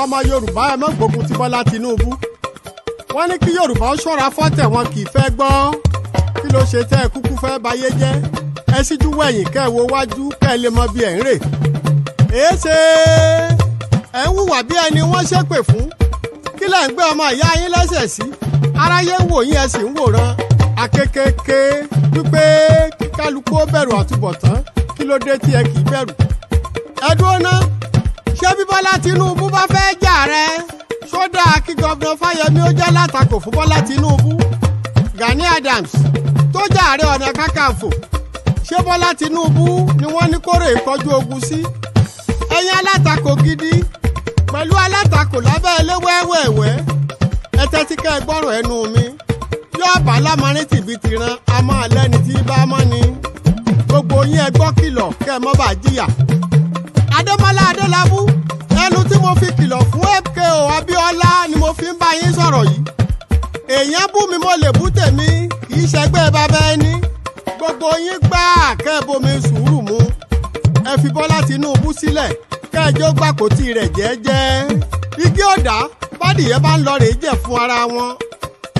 ọmọ Yorùbá ẹ má gbógun ti Bọ́lá Tinubu. Wọ́n ní kí Yorùbá ó ṣọ́ra fọ́tẹ̀ wọn kì í fẹ́ gbọ́. Kí ló ṣe tẹ́ ẹ kúkú fẹ́ bayé jẹ́? Ẹ síjú wẹ̀yìn kẹ́ ẹ wo wájú kẹ́ ẹ lè mọ bí ẹ̀ ń rè. Èéṣe ẹ̀ ń hùwà bí ẹni wọ́n ṣépè fún. Kí lẹ̀ ń gbé ọmọ ìyá yín lẹ́sẹ̀ sí? Aráyé ń wò yín ẹ sì ń wòran. Akékèké wípé kí kálukú ó bẹ̀rù àtúbọ̀tán. Kí ló dé tí ẹ kì í bẹ̀rù? Ẹ dúró ná. Ṣé bí Bọ́lá Tinubu bá fẹ́ jà rẹ? Ṣódà kí gọ́vnà Fáyẹmí ó jẹ́ látakò fún Bọ́lá Tinubu. Gani Adams tó jà Ààrẹ Ọ̀nà Kakanfò. Ṣé Bọ́lá Tinubu ni wọ́n ní kórè ìkọjú ogun sí? Ẹ̀yin alátakò gidi pẹ̀lú alátakò lábẹ́ ilé wẹ́wẹ́wẹ́. Ẹ tẹ́tí kẹ́ ẹ gbọ́rọ̀ ẹnu mi. Yóò bá lámarin tìbí tiran a máa lẹ́ni tí bá mọ́ ni. Gbogbo yín ẹ gbọ́ kìlọ̀ kẹ́ ẹ mọ́ bá jìyà. Adémọ́lá Adélábù ẹnu tí mo fi kìlọ̀ fún FKO Abíọ́lá ni mo fi ń bá yín sọ̀rọ̀ yìí. Èèyàn bú mi mo lè bú tèmi kì í ṣẹgbẹ́ bàbá ẹni. Gbogbo yín gbá àkẹ́bomi sùúrù mu. Ẹ fi Bọ́lá Tinubu sílẹ̀ kẹ́ẹ̀jọ́ gbàkótì rẹ̀ jẹ́ẹ́jẹ́. Igi ọ̀dà bádìyẹ bá ń lọ rèé jẹ̀ fún ara wọn.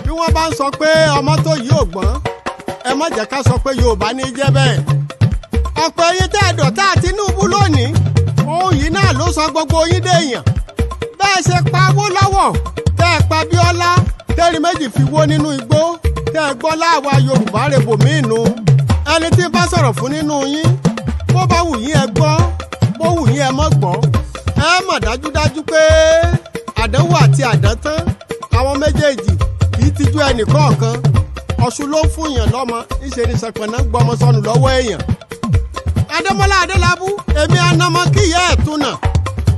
Bí wọ́n bá ń sọ pé ọmọ tó yìí ò gbọ́n ẹ má jẹ́ ká sọ pé Yorùbá ní jẹ́ bẹ́ẹ̀. Ọ̀pọ̀ ẹ̀yin tẹ́ ẹ̀dọ̀tá Tinubu lónìí ohun yìí náà ló sọ gbogbo yín déèyàn. Bẹ́ẹ̀ ṣe pa Awólọ́wọ̀ tẹ́ ẹ pa Bíọ́lá tẹ́rì méjì fi wó nínú igbó tẹ́ ẹ gbọ́ láwa Yorùbá rèbò míìnù. Ẹni tí bá sọ̀rọ̀ fún nínú yín bó bá wù yín ẹ gbọ́ bó wù yín ẹ mọ́ gbọ́. Ẹ mọ̀ dájúdájú pé àdánwò àti àdántán àwọn méjèèjì kì í tijú ẹnì kọ̀ọ̀kan. Ọ̀ṣun ló ń fún yàn lọ́mọ ìṣèlú ṣẹpẹ̀nà gbọmọ sọnù lọ́wọ́ èèyàn. Adémọ́lá Adélábù èmi ànàmọ́ kí ìyá ẹ̀ túnà.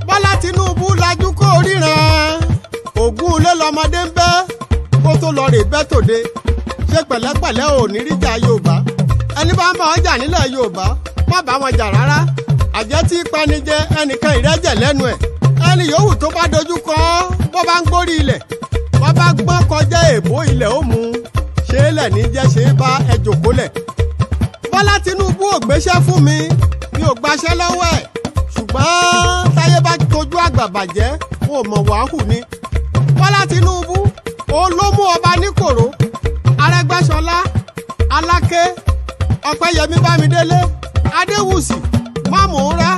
Bọ́lá Tinubu lajú kó ríran. Ògún ilé lọmọdé ń bẹ́ kó tó lọ rè bẹ́ tòde. Ṣé pẹ̀lẹ́pẹ̀lẹ́ ò ní ríjà Yorùbá? Ẹni bá ń bá wọn jà nílẹ̀ Yorùbá má bá wọn jà rárá. Àjẹ́ tí panijẹ ẹnìkan ìrẹ́jẹ̀ lẹ́nu ẹ̀. Ẹni yòówù tó bá dojú kọ bó bá ń gbórí ilẹ̀ wọ́n bá gbọ́n kọjá èbó ilẹ̀ ó mu. Ṣé lẹ̀ ní jẹ́ ṣe bá ẹ jòkó lẹ̀? Bọ́lá Tinubu ò gbéṣẹ́ fún mi ò gbaṣẹ́ lọ́wọ́ ẹ̀. Ṣùgbọ́n táyé bá tójú àgbà bàjẹ́ wọn ò mọ̀ wàhù ni. Bọ́lá Tinubu òun ló mú ọba níkòró. Arẹ́gbẹ́ṣọlá Aláké Ọpẹ́yẹmí Bámidélé Adéwùsì Mámúra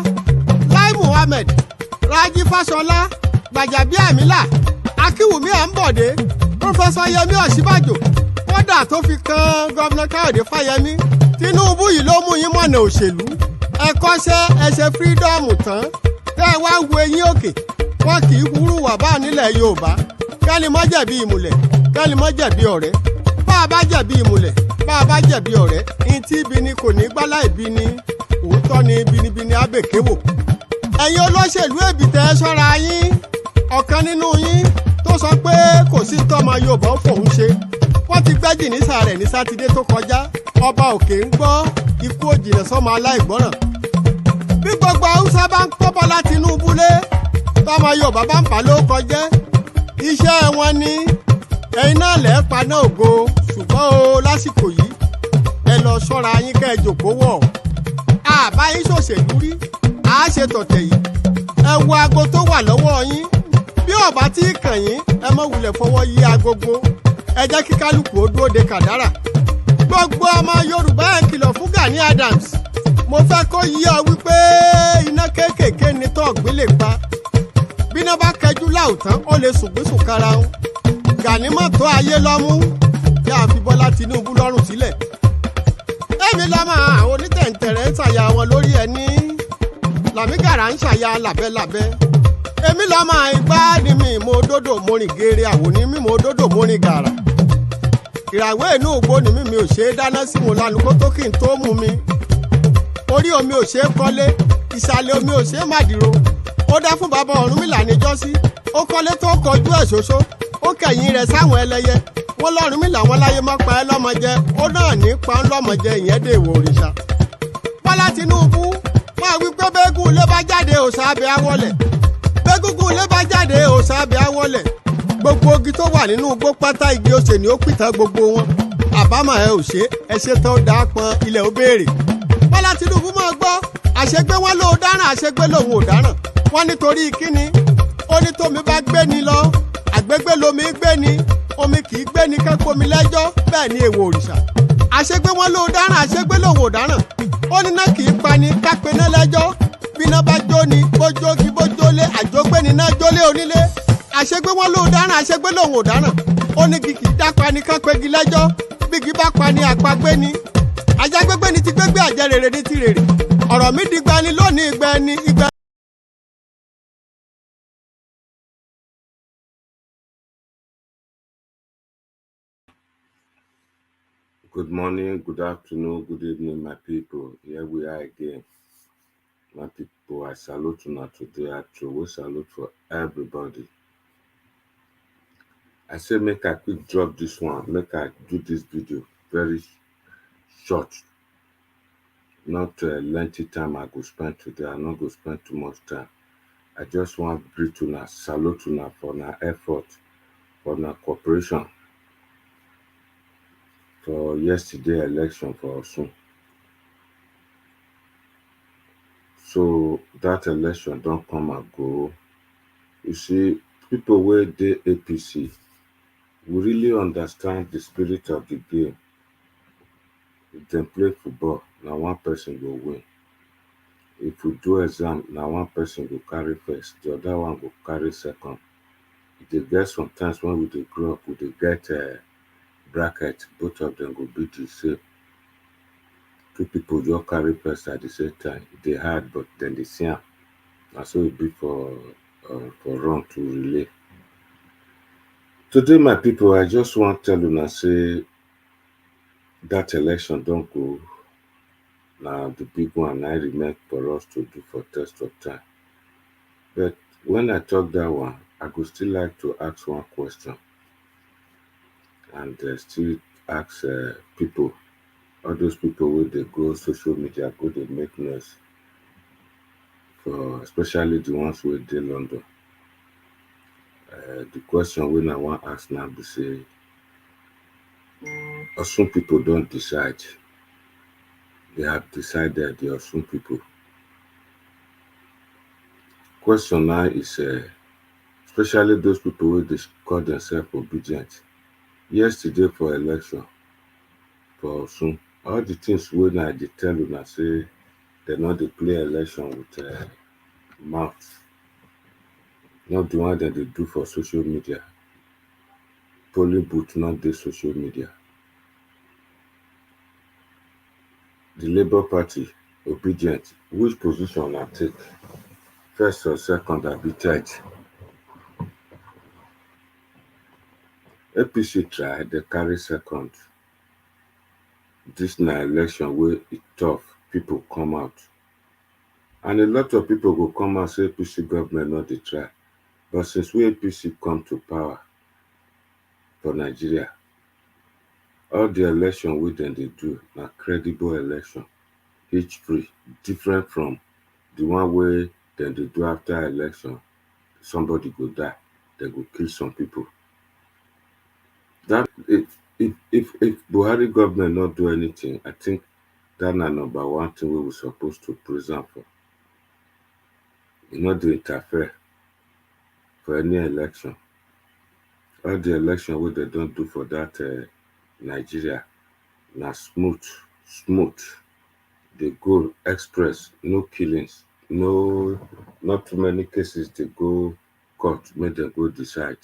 Lai Muhammed Rájí Fáṣọlá Gbàjàbíàmílà Akínwùmí Àǹbọ̀dé Pírọfẹ́sọ̀ Yẹmí Ọ̀ṣínbàjò kódà tó fi kan gọ́vnà Káyọ̀dé Fáyẹmí. Tinubu yìí ló mú yín mọ̀nà òṣèlú. Ẹ kọ́ṣẹ́ ẹ ṣe fírídọ́ọ̀mù tán tẹ́ ẹ wá wo eyín òkè. Wọn kì í hurú wà bá nílẹ̀ Yorùbá. Kẹ́ni mọ́ jẹ̀bi ìmùlẹ̀ kẹ́ni mọ́ jẹ̀bi ọ̀rẹ́. Bá a bá jẹ̀bi ìmùlẹ̀ bá a bá jẹ̀bi ọ̀rẹ́. Ìtì ibi ni kò ní gbálá ìbí ni òótọ́ ni bínibíni abèkéwò. Ẹ̀yin olóṣèlú èbìtẹ́ ẹ ṣọ́ra yín. Ọ̀kan nínú yín tó sọ pé kò sí tọ́mọ Yorùbá ó fòun ṣe. Wọ́n ti gbẹ́jì nísà rẹ̀ ní Sátidé tó kọjá. Ọba òkè ń gbọ́ ikú òjìnà sọ́mọ aláìgbọ́ràn. Bí gbogbo Haúsá bá ń pọ́ Bọ́lá Tinubu lé tọ́mọ Yorùbá bá ń fà ló kọjẹ́. Iṣẹ́ wọn ni ẹ̀yin náà lẹ́ẹ̀ paná ògo. Ṣùgbọ́n o lásìkò yìí ẹ lọ ṣọ́ra yín kẹ́ ẹ jòkó wọ̀. Àbá yín ṣòṣèlú rí àá ṣe tọ̀tẹ̀ yìí. Ẹ wo aago tó wà lọ́wọ́ yín. Bí ọ̀bá tí ì kàn yín ẹ má wulẹ̀ fọwọ́ yí agogo. Ẹ jẹ́ kí kálukú ó dúró de kàdárà. Gbogbo ọmọ Yorùbá ẹ̀ kìlọ̀ fún Gani Adams. Mo fẹ́ kó yí ọ wípé iná kéékèèké ni tọ́ọ̀gbìn lè pa. Bíná bá kẹjú láòtán ó lè sùngbísùn karahun. Gani mọ̀ tó ayé lọ́mú yá fi Bọ́lá Tinubu lọ́rùn sílẹ̀. Èmi lọ́mọ àwọn onítẹ̀ǹtẹ̀rẹ̀ ń ṣàyà wọn lórí ẹni. Làmígàrà ń ṣàyà làbẹ́làbẹ́. Èmi lọ́mọ ìgbà ni mi mo dódò mo rìn geere àwòní mi mo dódò mo rìn gàrà. Ìràwé inú ògbó ni mi ò ṣe é dáná sí mo lanu kó tó kí n tó mú mi. Orí omi ò ṣe é kọ́lé ìsàlẹ̀ omi ò ṣe é màdìrò. Ó dá fún bàbá Ọ̀rúnmìlà níjọ́sí. Ó kọ́lé tó kọjú ẹ̀ ṣoṣo. Ó kẹ̀yìn rẹ̀ sáwọn ẹlẹ́yẹ. Wọ́n lọ́rúnmìlà wọn láyé má pa ẹ́ lọ́mọ jẹ. Ó náà ní pa ń lọ́mọ jẹ ìyẹn dè wò òrìṣà. Bọ́lá Tinubu máa wí pé bẹ́gùn ilé bá jáde òòṣà abẹ́ awọ́lẹ̀. Bẹ́gùn ilé bá jáde òòṣà abẹ́ awọ́lẹ̀. Gbogbo igi tó wà nínú igbó pátá igi òsè ni ó pìtàn gbogbo wọn. Àbámọ̀ ẹ ò ṣe ẹ ṣe tó dáa pọn ilẹ̀ ó béèrè. Bọ́lá Tinubu máa gbọ́ àṣegbé wọn ló dáràn àṣegbé lòun ò dáràn. Wọ́n nítorí kíni ó ní tómi bá gbé ni lọ àgbégbé lomi gbé ni omi kì í gbé ni kẹ́kọ̀ọ́ mi lẹ́jọ́ bẹ́ẹ̀ ni èèwọ̀ òrìṣà àṣegbé wọn ló dáràn àṣegbé lòun ò dáràn ó ní náà kì í pa ni kápẹ́ náà lẹ́jọ́ bíná bá jó ni bójógi bójólé àjógbé ni náà jólé onílé àṣegbé wọn ló dáràn àṣegbé lòun ò dáràn ó ní kì í dápa ni kápẹ́gi lẹ́jọ́ bígi bá pa ni àpagbé ni ajágbégbé ni ti gbégbé àjẹrèrè ni ti rèrè ọ̀rọ̀ mi di gbani lónìí ìgbẹ́ni ìgbẹ́. Good morning, good afternoon, good evening, my people. Here we are again. My people, I salute you today. I throw salute for everybody. I say make I quick drop this one. Make I do this video very short. Not a lengthy time I go spend today. I'm not going to spend too much time. I just want to greet you, salute you for your effort, for your cooperation. For yesterday election for Osun. So that election don't come and go. You see, people where they APC, we really understand the spirit of the game. If they play football, now one person will win. If we do exam, now one person will carry first, the other one will carry second. They get sometimes when we dey grow up, we dey get a bracket, both of them will be the same. Two people just carry first at the same time. They hard, but then they see am. And so it be for run to relay. Today, my people, I just want to tell you say that election don't go. Now the big one I remain for us to do for test of time. But when I talk that one, I would still like to ask one question and still ask people, all those people where they go social media, go they make noise, for especially the ones who are in London. The question when I want to ask now be say, Osun people don't decide. They have decided the Osun people. Question now is, especially those people who they call themselves obedient. Yesterday for election for Osun, all the things when I dey tell you now say they not they play election with mouth. Not the one that they do for social media. Polling booth, not the social media. The Labour Party, obedient, which position I take? First or second, I be third. APC try, they carry second. This na election where it tough, people come out. And a lot of people will come out say APC government not they try. But since we APC come to power for Nigeria, all the election we then they do na credible election, hitch-free, different from the one where then they do after election. Somebody go die, they go kill some people. That if Buhari government not do anything, I think that na number one thing we were supposed to present for. You not to interfere for any election. All the election where they don't do for that Nigeria, na smooth. They go express, no killings, no, not too many cases. They go court, make them go decide.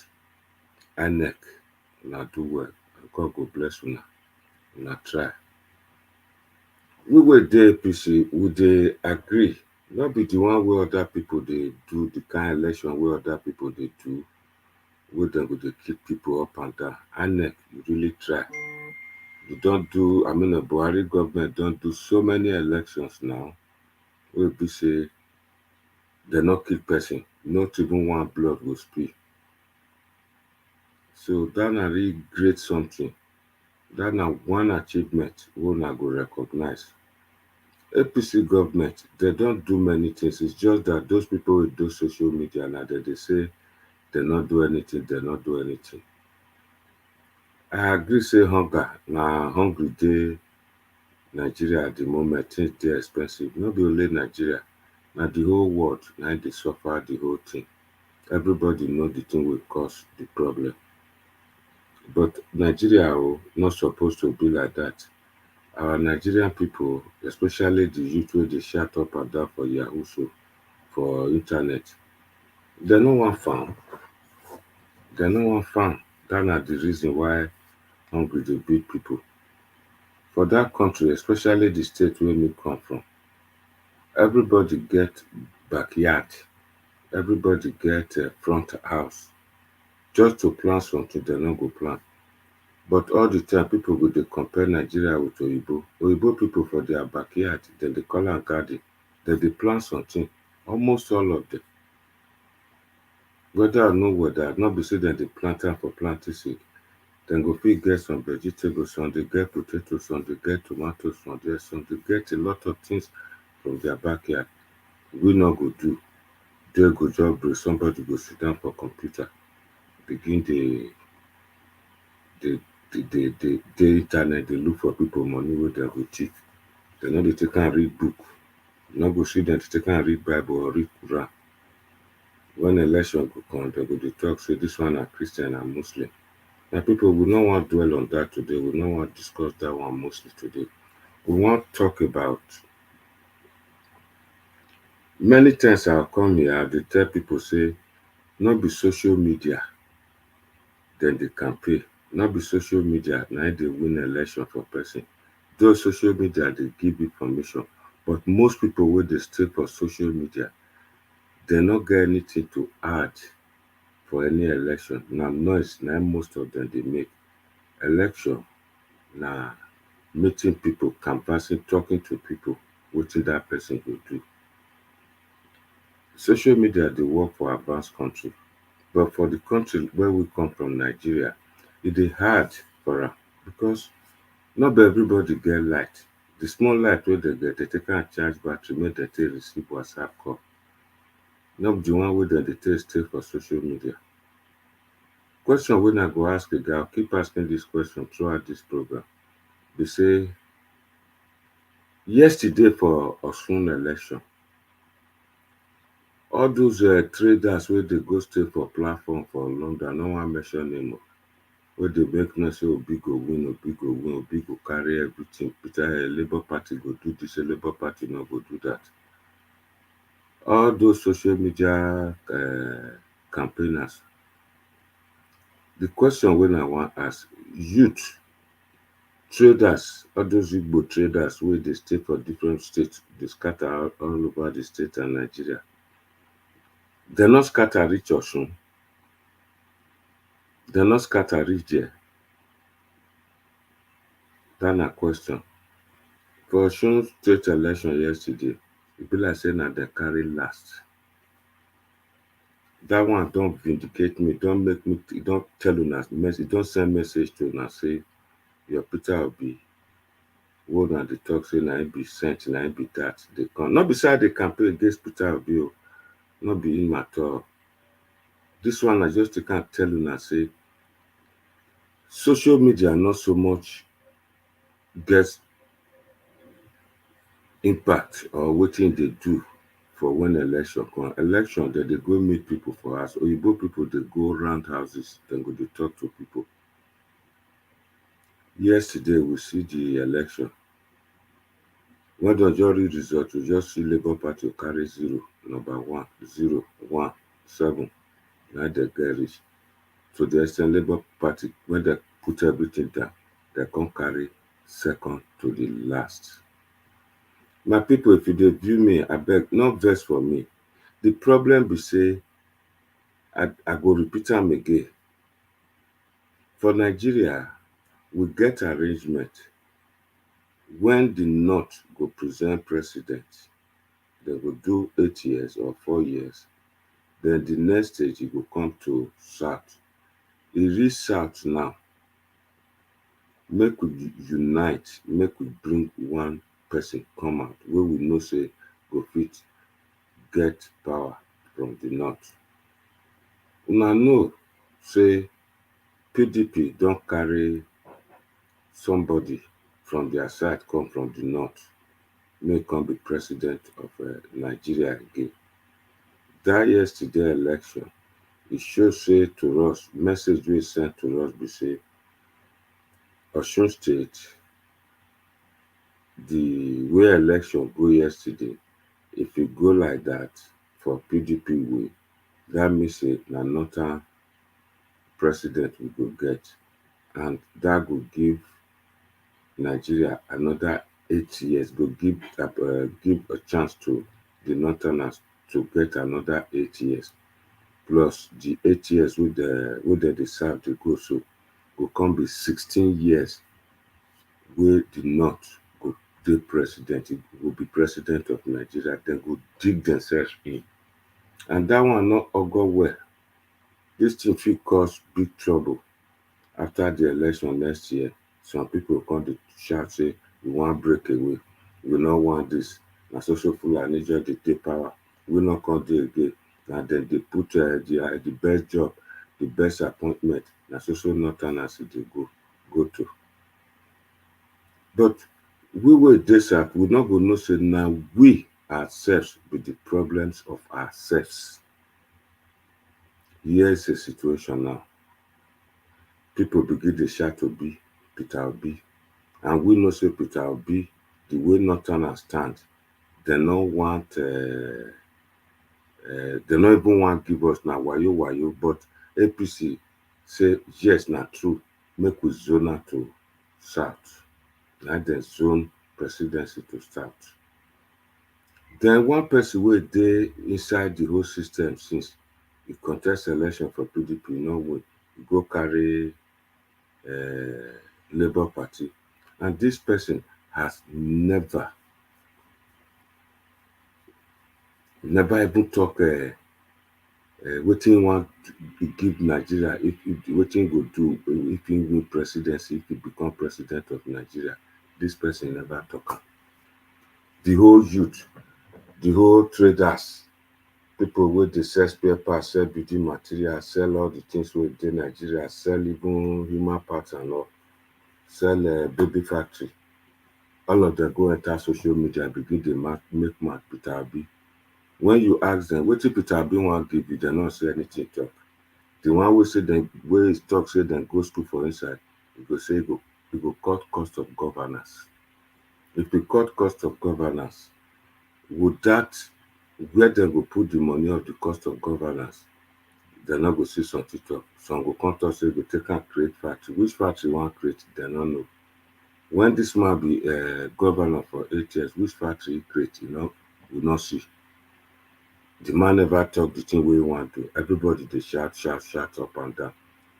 INEC, na do well. God go bless una. Una try. We were there, APC, we they agree. Not be the one where other people they do the kind of election where other people they do. Where them go they keep people up and down. INEC, you really try. You don't do, the Buhari government don't do so many elections now. Where be say they not kill person, not even one blood will spill. So that na really great something. That na one achievement we na go recognize. APC government, they don't do many things. It's just that those people with those social media now that they say they not do anything, they not do anything. I agree say hunger, na hungry day Nigeria at the moment, things they expensive. Not be only Nigeria, na the whole world, now they suffer the whole thing. Everybody know the thing will cause the problem. But Nigeria not supposed to be like that. Our Nigerian people, especially the youth wey dey shout up and down for Yahoo so for internet, dem no wan farm. Dem no wan farm. Dat na the reason why hungry dey beat people. For dat country, especially the state wey me come from, everybody get backyard. Everybody get front house. Just to plant something, dem no go plant. But all the time, people go dey compare Nigeria with Oyibo. Oyibo people for their backyard, dem dey call am garden. Dem dey plant something, almost all of them. Whether or no whether, no be say dem dey plant am for planting sake. Dem go fit get some vegetables, some dey get potatoes, some dey get tomatoes, some dey get a lot of things from their backyard. We no go do. They go just bring somebody go sit down for computer, begin dey internet dey look for people money wey dem go thief. Dem no dey take am read book. You no go see dem dey take am read Bible or read Quran. When election go come, dem go dey talk say this one na Christian and Muslim. Na people we no wan dwell on that today. We no wan discuss that one mostly today. We wan talk about many times I come here, I dey tell people say no be social media dem dey campaign. No be social media na im dey win election for person. Though social media dey give information, but most people wey dey stay for social media, dem no get anything to add for any election. Na noise na im most of dem dey make. Election na meeting people, canvassing, talking to people, wetin that person go do. Social media dey work for advanced country, but for the country where we come from, Nigeria, e dey hard for am because no be everybody get light. The small light wey dem get, dem take am charge battery make dem take receive WhatsApp call. No be the one wey dem dey take stay for social media. Question wey I go ask again, I'll keep asking this question throughout this program, be say yesterday for Osun election, all those traders wey dey go stay for platform for London, I no wan mention name o, wey dey make noise say Obi go win, Obi go win, Obi go carry everything. Peter Labour Party go do this, Labour Party no go do that. All those social media campaigners, the question wey I wan ask, youth, traders, all those Igbo traders wey dey stay for different states, dey scatter all over the state and Nigeria, dem no scatter reach Osun. Dem no scatter reach there. Dat na question. For Osun state election yesterday, e be like say na dem carry last. Dat one don vindicate me, don make me, e don tell una message, e don send message to una say your Peter Obi wey una dey talk say na im be sent, na im be that dey come. No be say I dey campaign against Peter Obi o, no be him at all. This one I just take am tell una say social media no so much get impact or wetin dey do for when election come. Election, dem dey go meet people for house. Oyibo people dey go round houses, dem go dey talk to people. Yesterday we see the election. When dem just read result, we just see Labour Party carry 0, number 1, 0, 1, 7. Na dem get reach. To the extent Labour Party, when dem put everything down, dem come carry second to the last. My people, if you dey view me, abeg no vex for me. The problem be say, I go repeat am again. For Nigeria, we get arrangement. When the North go present president, dem go do 8 years or 4 years. Then the next stage, e go come to South. E reach South now, make we unite, make we bring one person come out wey we know say go fit get power from the North. Una know say PDP don carry somebody from their side come from the North, make come be president of Nigeria again. That yesterday election, it shows say to us, message we sent to us be say Osun State, the way election go yesterday, if e go like that for PDP way, that means say na northern president we go get, and that go give Nigeria another 8 years, go give a chance to the northerners to get another 8 years, plus the 8 years wey dem dey serve dey go, so go come be 16 years wey the north go dey president, e go be president of Nigeria. Dem go dig themselves in, and that one no augur well. This thing fit cause big trouble after the election next year. Some people come dey shout say we wan break away, we no want this, na so Fulani just dey take power, we no come dey again, na dem dey put the best job, the best appointment, na so northerners dey go to. But we wey dey south, we no go know say na we ourselves be the problems of ourselves. Here is the situation now. People begin dey shout Obi, Peter Obi, and we know say Peter Obi, the way northerners stand, dem no want dem no even want give us na wayo, but APC say yes, na true, make we zone am to south. Na dem zone presidency to south. Then one person wey dey inside the whole system since e contest election for PDP, no win, e go carry Labour Party, and this person has never even talk wetin e want give Nigeria, if wetin e go do if e win presidency, if e become president of Nigeria. This person never talk am. The whole youth, the whole traders, people wey dey sell spare parts, sell building material, sell all the things wey dey Nigeria, sell even human parts and all, sell baby factory, all of them go enter social media begin dey make mouth Peter Obi. When you ask them wetin Peter Obi wan give you, dem no say anything talk. The one wey say dem wey talk say dem go school for inside, e go say e go cut cost of governance. If e cut cost of governance, would that, where dem go put the money of the cost of governance? Dem no go see something talk. Some go come talk say go take am create factory. Which factory wan create? Dem no know. When this man be governor for 8 years, which factory he create? You no see. The man never talk the thing wey he want to. Everybody dey shout up and down.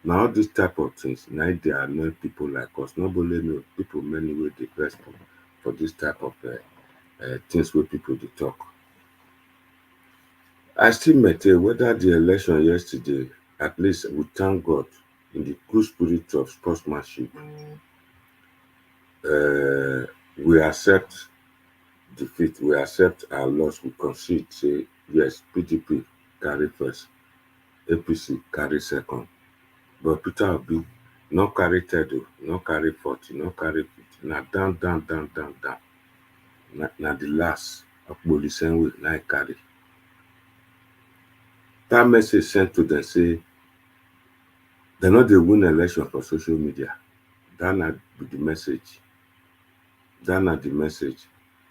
Na all these type of things na dey annoy people like us. Not only me, people many wey dey vex for this type of things wey people dey talk. I still maintain whether the election yesterday, at least we thank God in the good spirit of sportsmanship. We accept defeat, we accept our loss, we concede, say yes, PDP carry first, APC carry second, but Peter Obi no carry third, no carry 40, no carry 50, na down. Na the last of Polisenwe na he carry. That message sent to them say dem no dey win election for social media. That na the message. That na the message.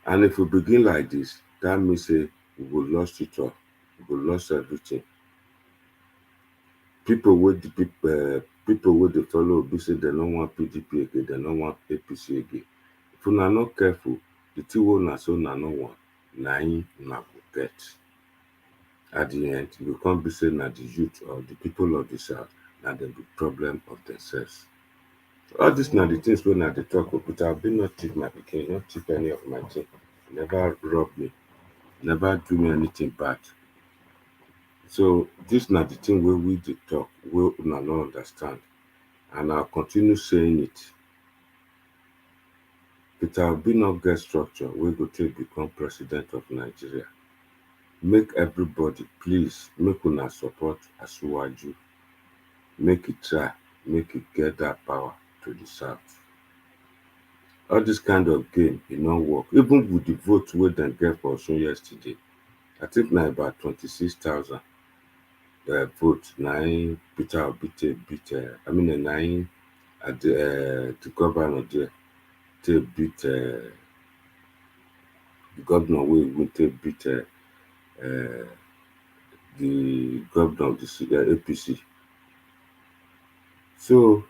And if we begin like this, that means say we go lost it all. We go lost everything. People wey dey follow Obi say dem no want PDP again, dem no want APC again. If una no careful, the thing wey una say una no want, na im una go get. At the end, e go come be say na the youth or the people of the south na dem be problem of themselves. All this na the things wey una dey talk. Peter Obi no thief my pikin, no thief any of my thing, never rob me, never do me anything bad. So this na the thing wey we dey talk, wey una no understand, and I'll continue saying it. Peter Obi no get structure wey go take become president of Nigeria. Make everybody, please, make una support Asiwaju. Make it try, make it get that power to the south. All this kind of game, e no work. Even with the vote wey dem get for Osun yesterday, I think na about 26,000. vote na im Peter Obi take beat na im at the governor there take beat the governor wey even take beat the governor of the APC. So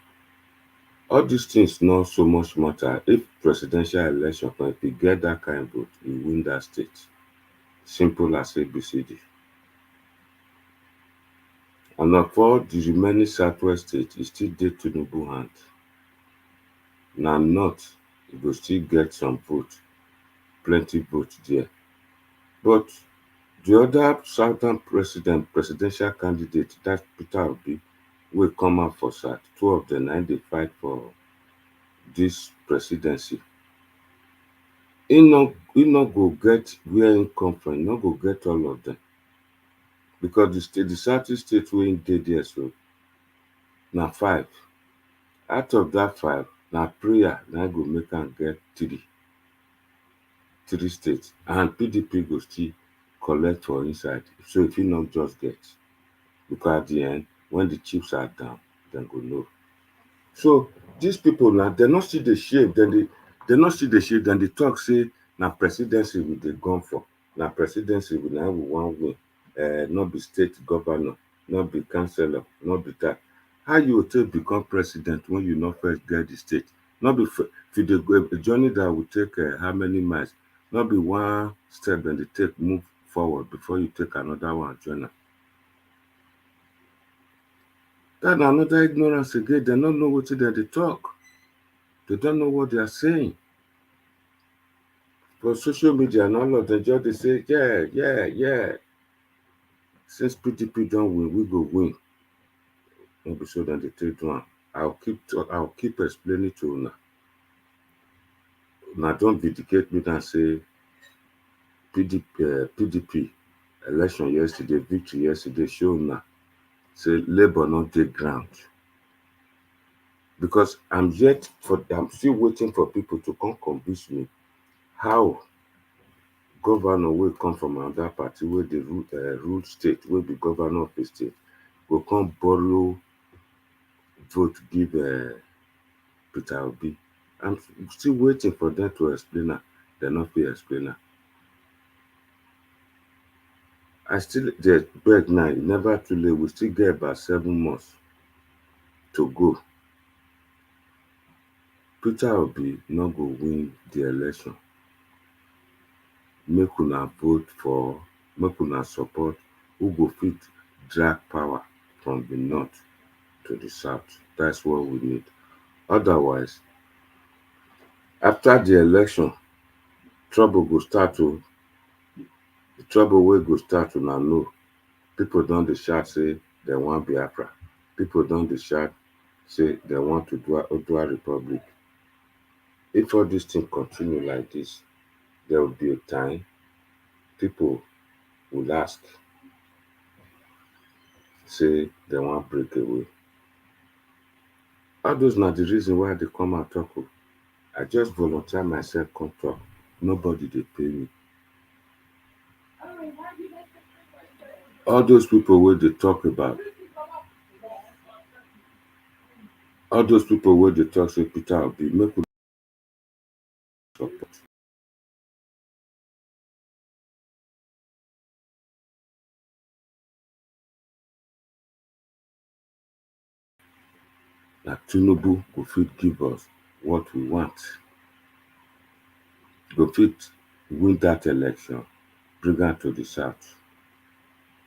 all these things not so much matter. If presidential election, if you get that kind of vote, you win that state. Simple as ABCD. And of all the remaining southwest states, e still dey Tinubu hand. Na north, you go still get some vote, plenty vote there. But the other southern presidential candidate, that Peter Obi, wey come out for south, two of them na dey fight for this presidency. He no go get where im come from, he no go get all of them. Because the southeast state wey im dey there so na 5. Out of that 5, na prayer na go make am get 3 states, and PDP go still collect for inside. So if he not just get, because at the end, when the chips are down, dem go know. So these people now, dem no still dey shame, dem no still dey shame, dem dey talk say na presidency we dey gone for, na presidency we wan win, not be state governor, not be councillor, not be that. How you go take become president when you no first get the state? Not be if you dey go a journey that will take how many miles? Not be one step dem dey take move forward before you take another one join am. That na another ignorance again. Dem no know wetin dem dey talk. They don't know what they are saying. For social media and all of them just dey say, yeah. Since PDP don win, we go win. No be so dem dey take do am. I'll keep explaining to una. Una don vindicate me and say PDP election yesterday, victory yesterday show una say Labour no dey ground. Because I'm still waiting for people to come convince me how governor wey come from another party wey dey rule state, wey be governor of a state, go come borrow vote give Peter Obi. I'm still waiting for them to explain am. Dem no fit explain am. I still dey beg now, never too late. We still get about 7 months to go. Peter Obi no go win the election. Make una vote for, make una support who go fit drag power from the north to the south. That's what we need. Otherwise, after the election, trouble go start to. The trouble wey go start to na know. People don dey shout say dem want Biafra. People don dey shout say they want to do Odua Republic. If all these things continue like this, there will be a time people will ask, say they want break away. All those na the reason why they come and talk. I just volunteer myself come talk. Nobody dey pay me. All those people wey dey talk about, all those people wey dey talk say Peter Obi, make we support. Na Tinubu go fit give us what we want. Go fit win that election, bring am to the south.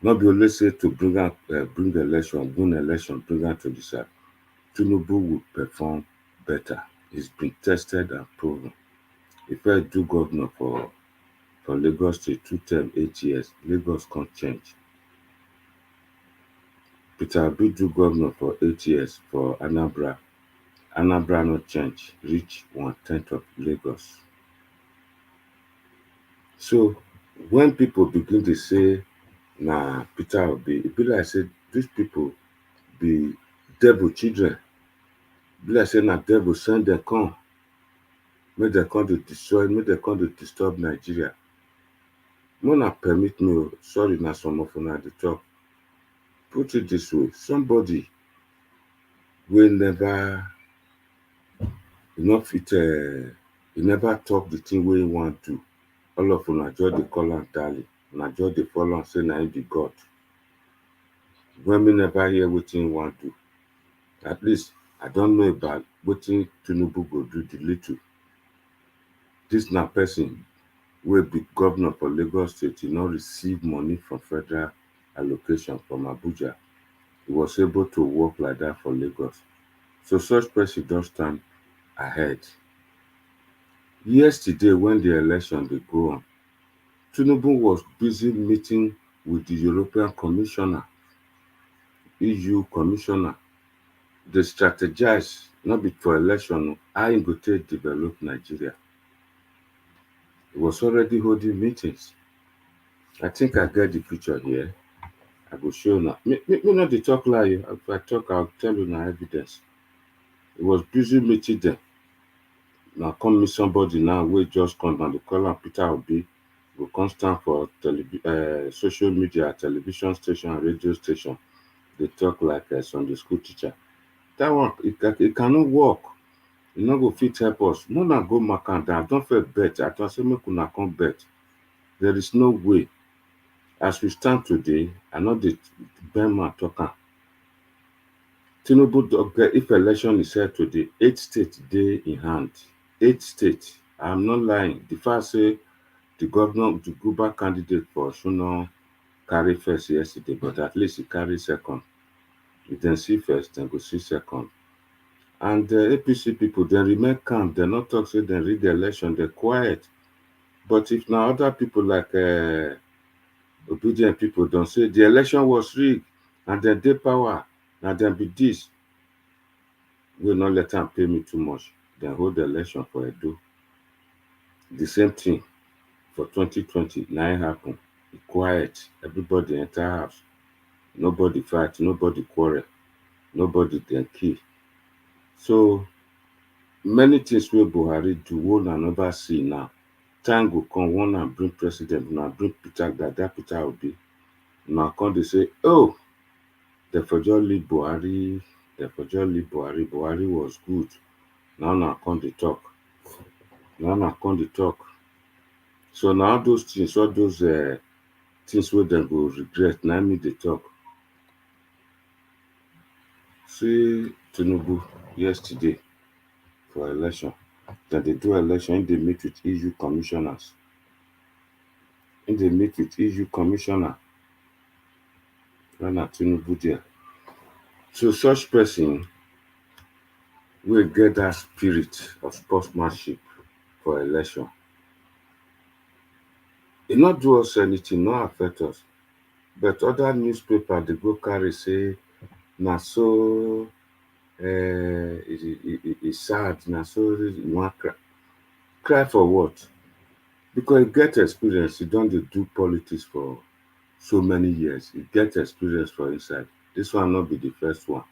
Not be only say to bring election, win election, bring am to the south. Tinubu will perform better. It's been tested and proven. If I do governor for Lagos State 2 term, 8 years, Lagos can't change. Peter Obi do governor for 8 years for Anambra. Anambra no change, reach 1/10 of Lagos. So when people begin to say, nah, Peter Obi, it be like say these people be devil children. Be like say na devil send them come. Make them come to destroy, make them come to disturb Nigeria. No na permit me, sorry, na some of una dey talk. put it this way, somebody wey never fit he never talk the thing wey he want do. All of una just dey call am darling. Una just dey follow am say na him be God. When me never hear wetin he want do, at least I don't know about wetin Tinubu go do the little. This na person wey be governor for Lagos State. He not receive money from federal allocation from Abuja. He was able to work like that for Lagos. So such person don stand ahead. Yesterday, when the election dey go on, Tinubu was busy meeting with the European Commissioner, EU Commissioner. They strategize, not be for election, how im go take develop Nigeria. He was already holding meetings. I think I get the picture here. I go show una. Me not dey talk lie. If I talk, I'll tell you na evidence. He was busy meeting them. Now come meet somebody now wey just come and they call am Peter Obi. Go come stand for social media, television station, radio station. They talk like a Sunday school teacher. That one, it cannot work. E no go fit help us. More na go mark am down. I don first bet. I don say make una come bet. There is no way. As we stand today, I know the bend man talk am. Tinubu get if election is held today, 8 states dey in hand. 8 states. I'm not lying. The fact say the governor, the Guba candidate for Osun no carry first yesterday, but at least he carry second. If dem see first, dem go see second. And the APC people, they remain calm. They not talk say they rig the election. They're quiet. But if now other people like obedient people don't say the election was rigged and then dey power and then be this, will not let them pay me too much. Then hold the election for Edo. The same thing for 2020. Now it happened. Quiet. Everybody enter house. Nobody fight. Nobody quarrel. Nobody then kill. So many things wey Buhari do, one another see now. Time go come, one and bring president, now bring that Peter Obi. Now come they say, oh, they for just leave Buhari, Buhari was good. Now come they talk. Now come they talk. So now those things, all those things where they go regret, now me they talk. See Tinubu yesterday for election. That they do election, they meet with EU commissioners. And they meet with EU commissioner. When Tinubu there. So such person will get that spirit of sportsmanship for election. It not do us anything, not affect us. But other newspaper they go carry say, na so it's sad, na so you want cry. Cry for what? Because he get experience, he don't do politics for so many years. He get experience for inside. This one not be the first one,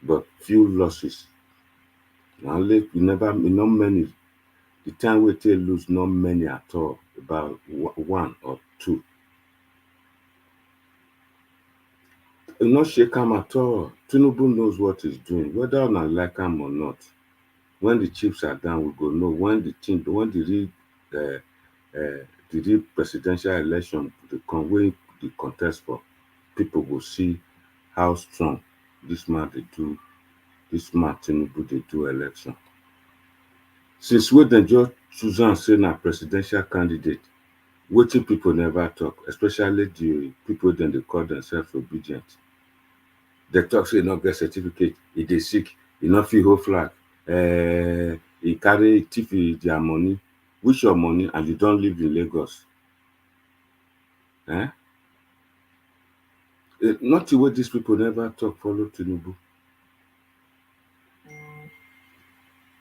but few losses. Now you not many. The time we take lose not many at all. About one or two. You not shake him at all. Tinubu knows what he's doing, whether I like him or not. When the chips are down, we go know when the real presidential election they come when the contest for, people will see how strong this man Tinubu they do election. Since we then just choose and say na presidential candidate, wetin people never talk, especially the people then they call themselves obedient. They talk say no get certificate, he dey sick, he not fit hold flag, he carry thief their money. Which your money and you don't live in Lagos? Not the way these people never talk, follow Tinubu.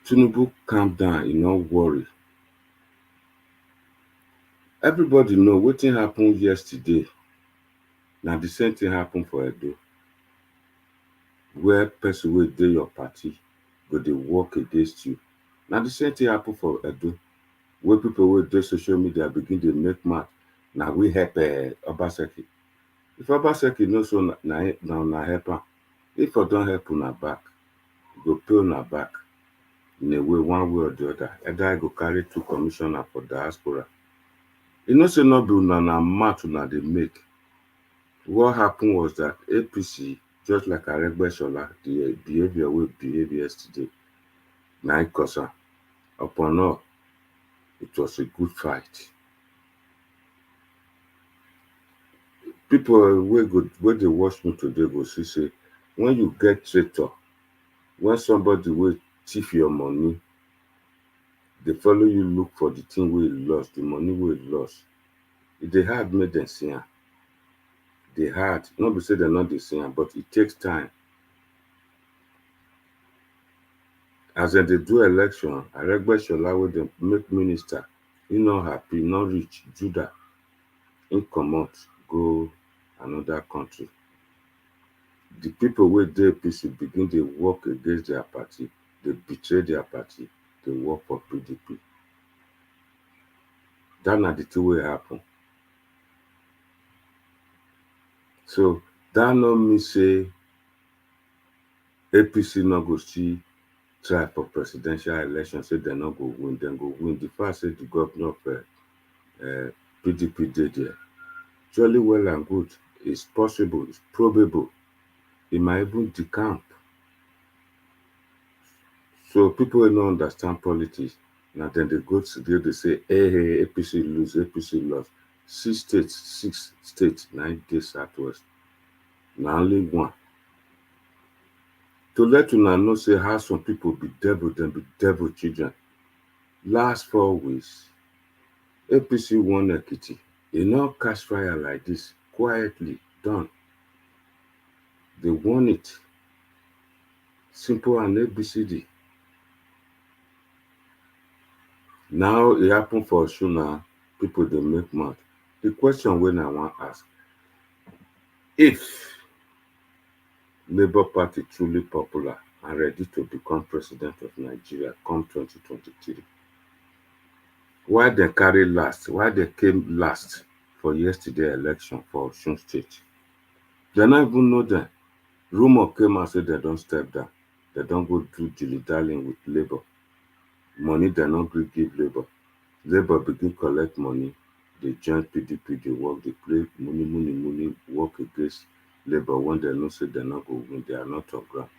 Tinubu calm down, you not worry. Everybody know wetin happened yesterday. Now the same thing happened for Edo. Where person will dey your party, go they work against you. Now the same thing happen for Edo. Where people will do social media begin to make mad. Now we help Obaseki. If Obaseki no so na una help am. If I don't help una back, go pay una back in a way, one way or the other. Either I go carry 2 commissioner for diaspora. You know, say no be una na mouth una dey make. What happened was that APC, just like Aregbesola, the behavior we behave yesterday, na it cause am. Upon all, it was a good fight. People wey dey watch me today go see say when you get traitor, when somebody wey thief your money, dey follow you look for the thing wey you lost, the money wey you lost, e dey hard make dem see am. Dey hard. No be say dem no dey see am, but it takes time. As dem dey do election, Aregbesola wey dem make minister, e no happy, no reach Judah, im comot go another country. The people wey dey APC begin dey work against their party, dey betray their party, dey work for PDP. Dat na the thing wey happen. So dat no mean say APC no go still try for presidential election, say dem no go win. Dem go win. The fact say the governor of PDP dey there, jolly well and good. It's possible, it's probable. E might even decamp. So people wey no understand politics, na dem dey go today dey say, hey, APC lose, APC lost. 6 states, na im dey southwest. Na only one. To let una know say how some people be devil, dem be devil children. Last 4 weeks, APC won Ekiti. E no catch fire like this, quietly done. They won it. Simple and ABCD. Now it happen for Osun now, people dey make mouth. The question wey I wan ask, if Labour Party truly popular and ready to become president of Nigeria come 2023, why dem carry last? Why dem came last for yesterday election for Osun State? Dem no even know dem. Rumour came out say dem don step down. Dem don go do dilly-dallying with Labour. Money dem no gree give Labour. Labour begin collect money, dey join PDP, dey work, dey play money, work against Labour when dem know say dem no go win. They are not on ground.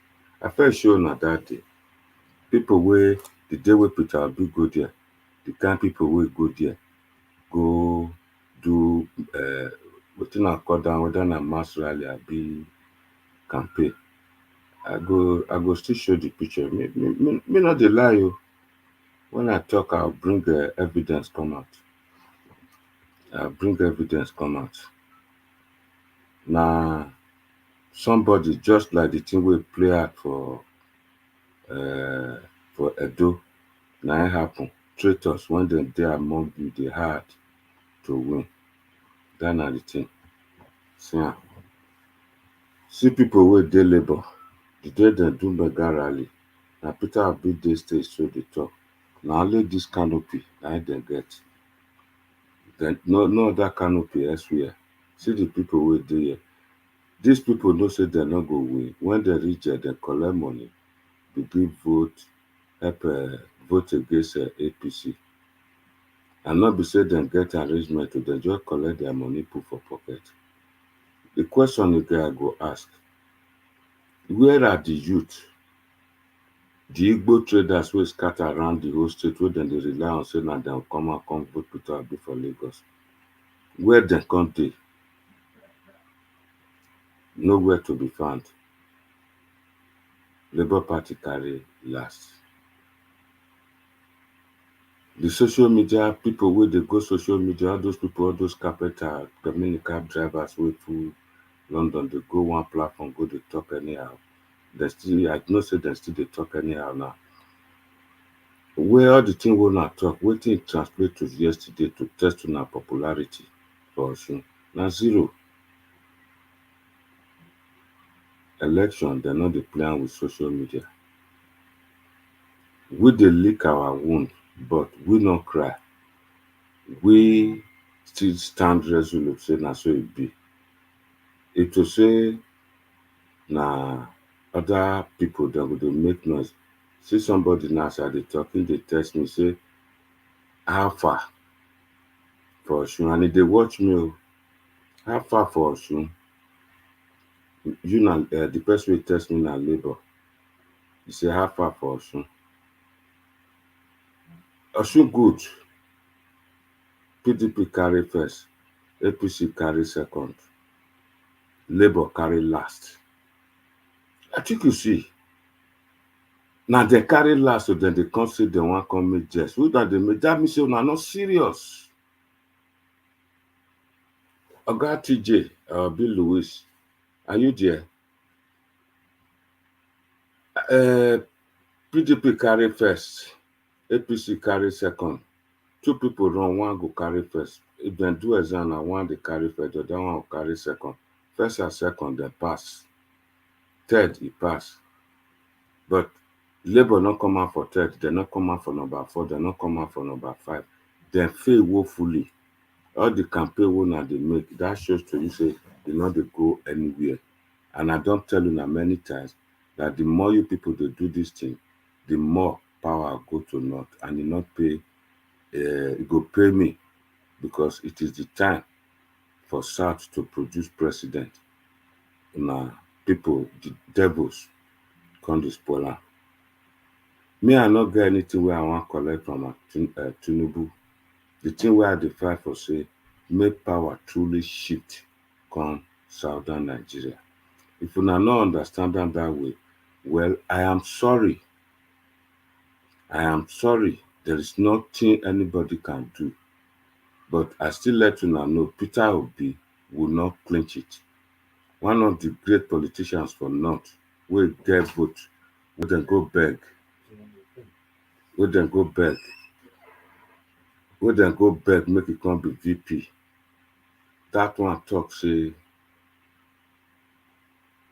I first show una that day. People wey, the day wey Peter Obi go there, the kind people wey go there, go do wetin I call down, whether na mass rally abi campaign. I go still show the picture. Me no dey lie o. When I talk, I'll bring evidence come out. I'll bring evidence come out. Na somebody just like the thing wey play out for Edo, na it happen. Traitors, when dem dey among you, dey hard to win. Dat na the thing. See am. See people wey dey Labour, the day dem do mega rally, na Peter Obi dey stage so dey talk. Na only this canopy na im dem get. Dem no other canopy elsewhere. See the people wey dey here. These people know say dem no go win. When dem reach there, dem collect money, begin vote, help vote against APC. And not be say dem get arrangement, dem just collect their money, put for pocket. The question again I go ask, where are the youth, the Igbo traders wey scatter around the whole state, wey dem dey rely on say na dem come out come vote Peter Obi for Lagos? Where dem come dey? Nowhere to be found. Labour Party carry last. The social media people wey dey go social media, all those people, all those carpenter, cab drivers wey full London, dey go one platform, go dey talk anyhow. Dem still, I know say dem still dey talk anyhow now. Where all the thing wey una talk, wetin e translate to yesterday to test una popularity for Osun? Na zero. Election, dem no dey play am with social media. We dey lick our wound, but we no cry. We still stand resolute say na so e be. If to say na other people dem go dey make noise, see somebody now as I dey talk, him dey text me say how far for Osun, and e dey watch me o. How far for Osun? You na the person wey text me na labour. He say how far for Osun? Osun good. PDP carry first, APC carry second, Labour carry last. I think you see. Na dem carry last, so dem dey come say dem wan come make jest. Who dat dey make? Dat mean say una no serious. Oga TJ Bill Lewis, are you there? PDP carry first, APC carry second. Two people run, one go carry first. If dem do exam, na one dey carry first, the other one go carry second. First and second dem pass. Third e pass. But Labour no come out for third, dem no come out for number 4, dem no come out for number 5. Dem fail woefully. All the campaign wey una dey make, that shows to you say e no dey go anywhere. And I don tell una many times that the more you people dey do this thing, the more power go to north, and e go pay me, because it is the time for south to produce president. Una people, the devils, come dey spoil am. Me, I no get anything wey I wan collect from Tinubu. The thing wey I dey fight for say make power truly shift come southern Nigeria. If una no understand am that way, well, I am sorry. I am sorry. There is nothing anybody can do. But I still let una know Peter Obi will not clinch it. One of the great politicians for North wey get vote, wey dem go beg, make e come be VP. That one talk say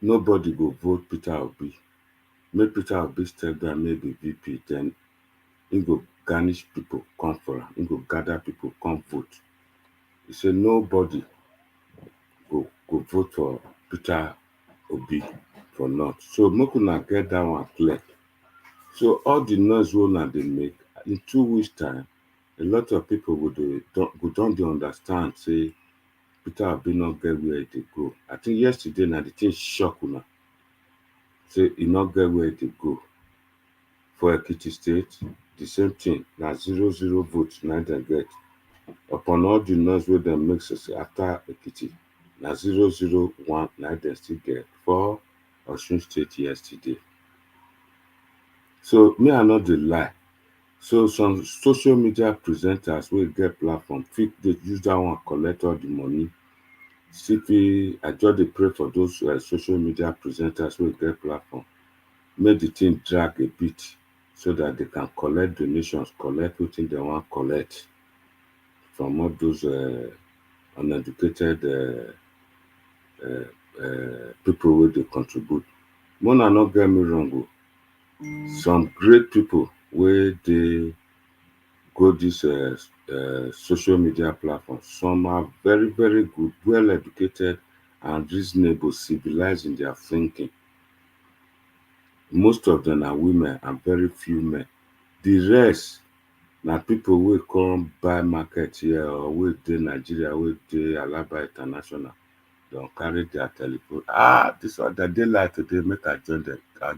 nobody go vote Peter Obi. Make Peter Obi step down, maybe VP, then he go garnish people, come for am. He go gather people, come vote. He say nobody go vote for Peter Obi for North. So make una get that one clear. So all the noise wey una dey make, in 2 weeks' time, a lot of people go don dey understand say Peter Obi no get where e dey go. I think yesterday na the thing shock una. Say e no get where e dey go. For Ekiti State, the same thing, na 0 votes na dem get. Upon all the noise wey dem make after Ekiti, na 001 na dem still get for Osun State yesterday. So me, I no dey lie. So some social media presenters wey get platform fit dey use that one collect all the money. I just dey pray for those social media presenters wey get platform, make the thing drag a bit, so that they can collect donations, collect wetin dem wan collect from all those uneducated people wey dey contribute. Una no get me wrong o. Some great people wey dey go this social media platform, some are very, very good, well educated and reasonable, civilized in their thinking. Most of them are women and very few men. The rest na people wey come buy market here, or wey dey Nigeria, wey dey Alaba International, don carry their telephone. This one dem dey live today, make I join them. I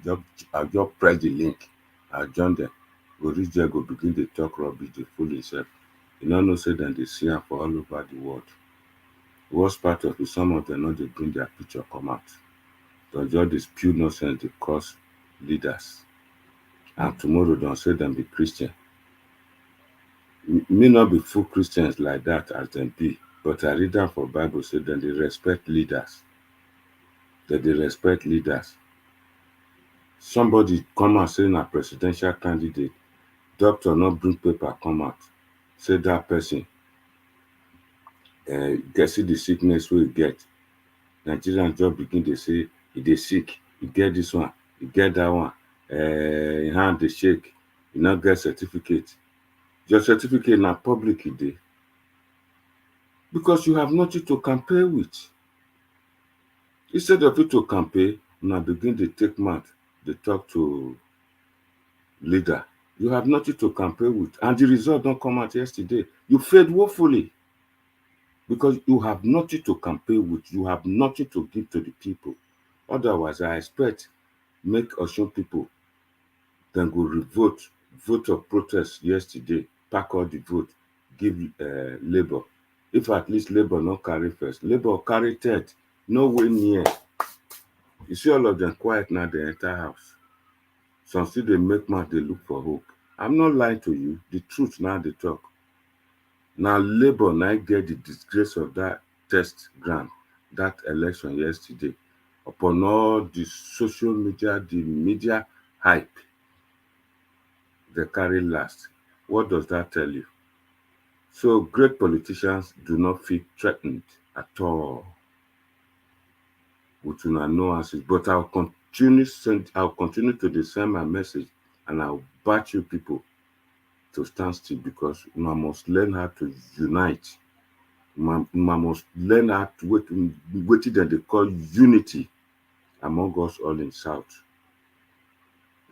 just press the link, I join them. Go reach there, go begin dey talk rubbish, dey fool himself. You no know say dem dey see am for all over the world. Worst part of it, some of them no dey bring their picture come out. Dem just dey spew nonsense, dey cause leaders. And tomorrow dem say dem be Christian. Me no be full Christians like that as dem be, but I read am for Bible say dem dey respect leaders. Dem dey respect leaders. Somebody come out say na presidential candidate, doctor no bring paper come out, say that person get see the sickness wey e get. Nigerians just begin dey say e dey sick, e get this one, e get that one, im hand dey shake, e no get certificate. Your certificate na public e dey, because you have nothing to campaign with. Instead of you to campaign, now begin to take mouth, they talk to leader. You have nothing to campaign with, and the result don't come out yesterday. You failed woefully because you have nothing to campaign with. You have nothing to give to the people. Otherwise, I expect make Osun people then go revote, vote of protest yesterday, pack all the vote, give Labour. If at least Labour not carry first, Labour carry third, nowhere near. You see all of them quiet now, they enter house. Some still they make mouth, they look for hope. I'm not lying to you. The truth now they talk. Now Labour now get the disgrace of that test grant, that election yesterday. Upon all the social media, the media hype they carry last. What does that tell you? So great politicians do not feel threatened at all with una no answers. But I'll continue to send my message, and I'll bat you people to stand still, because una must learn how to unite. Una must learn how to wetin dem dey call unity among us all in South.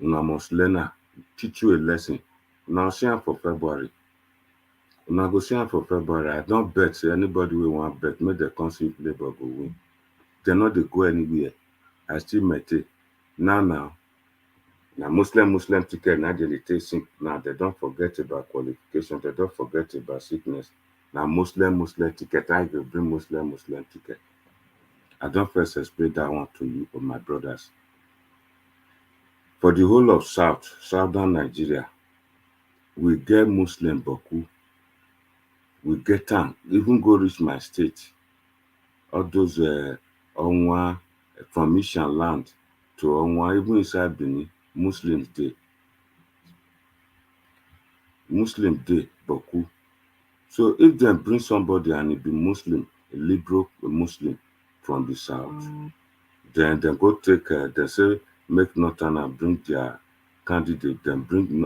Una must learn am, teach you a lesson. Una see am for February. Una go see am for February. I don bet say anybody wey wan bet, make dem come see if Labour go win. Dem no dey go anywhere. I still maintain. Now, na Muslim ticket na dem dey take sink. Now they don't forget about qualification. They don't forget about sickness. Now Muslim ticket. I go bring Muslim ticket. I don first explain that one to you, for my brothers. For the whole of southern Nigeria, we get Muslim Boku. We get am, even go reach my state. All those Onwa from Ishan land to Onwa, even inside Benin, Muslims dey. Muslim dey Boku. So if dem bring somebody and he be Muslim, a liberal Muslim from the south, then dem go take, dem say make Northern bring their candidate, then bring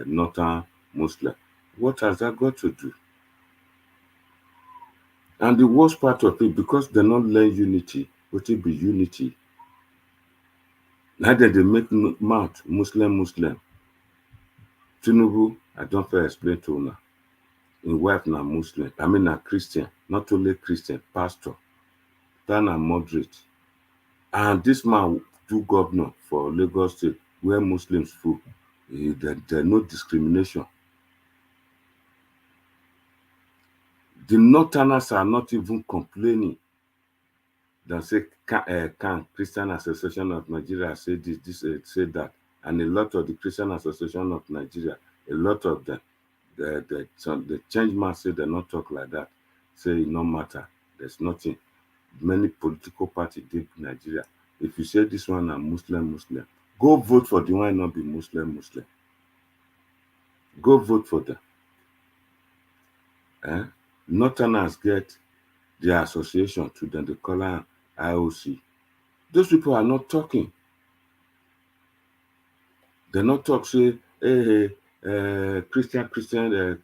Northern Muslim. What has that got to do? And the worst part of it, because they not learn unity, wetin be unity? Now dem dey make mouth Muslim. Tinubu, I don first explain to una. Im wife na Muslim, I mean na Christian, not only Christian, pastor. That na moderate. And this man do governor for Lagos State, where Muslims full. There no discrimination. The Northerners are not even complaining. They say, can Christian Association of Nigeria say this, say that. And a lot of the Christian Association of Nigeria, a lot of them, the change man say they not talk like that. Say it no matter. There's nothing. Many political parties did in Nigeria. If you say this one are Muslim, go vote for the one not be Muslim. Go vote for them. Northerners get their association to them, they call them IOC. Those people are not talking. They not talk, say, hey, Christian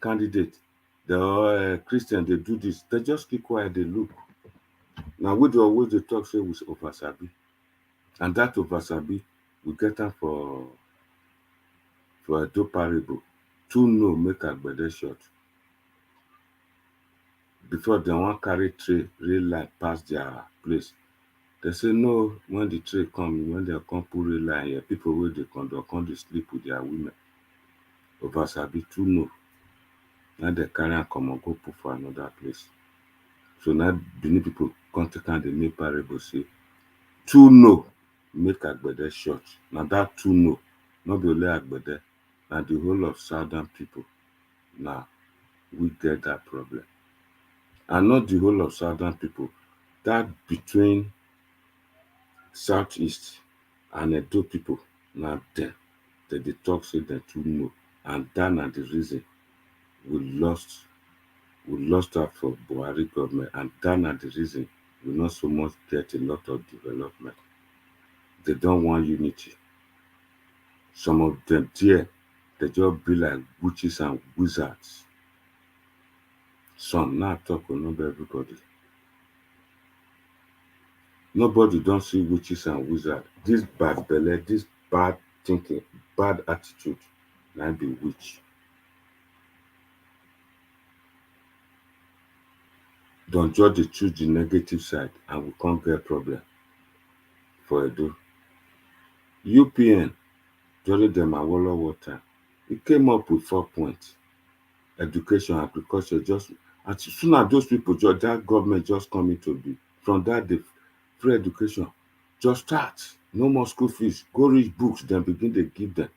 candidate, the Christian, they do this. They just keep quiet, they look. Now, we do always they talk, say, with Obasabi. And that Obasabi, we get them for a do parable. Two no make Agbede short. Before they want carry tray real light past their place. They say no, when the tray come, when they come put real light here, people will they come to sleep with their women. Obasabi two no. Now they carry and come and go put for another place. So now Benin people come to the make parable say two no make Agbede short. Now that two no, not be only Agbede, and the whole of southern people. Now we get that problem. And not the whole of southern people. That between southeast and Edo people, now them, they talk say they too know. And that na the reason we lost out for Buhari government, and that na the reason we not so much get a lot of development. They don't want unity. Some of them there, they just be like witches and wizards. Some now talk will not be everybody. Nobody don't see witches and wizards. This bad belle, this bad thinking, bad attitude, na be witch. Don't just dey choose the negative side and we can't get problem for Edo. UPN during dem Awolowo time, e came up with 4 points. Education, agriculture, just as soon as those people just that government just come into be, from that day, free education just start. No more school fees. Go read books, then begin to give them.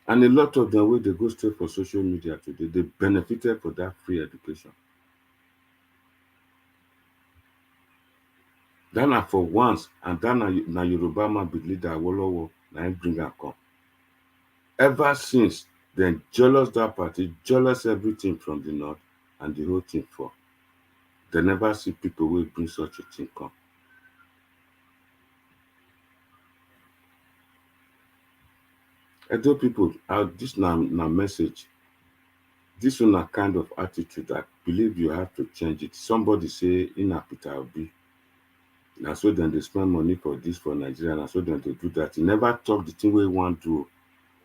And a lot of them wey dey go stay for social media today, they benefited for that free education. Dat na for once, and dat na Yoruba man be leader Awolowo na im bring am come. Ever since, dem jealous that party, jealous everything from the north, and the whole thing fall. They never see people wey bring such a thing come. Edo people, this na message. This una kind of attitude, I believe you have to change it. Somebody say Ina Peter Obi. Na so dem dey spend money for this for Nigeria, na so dem dey do that. E never talk the thing wey e wan do.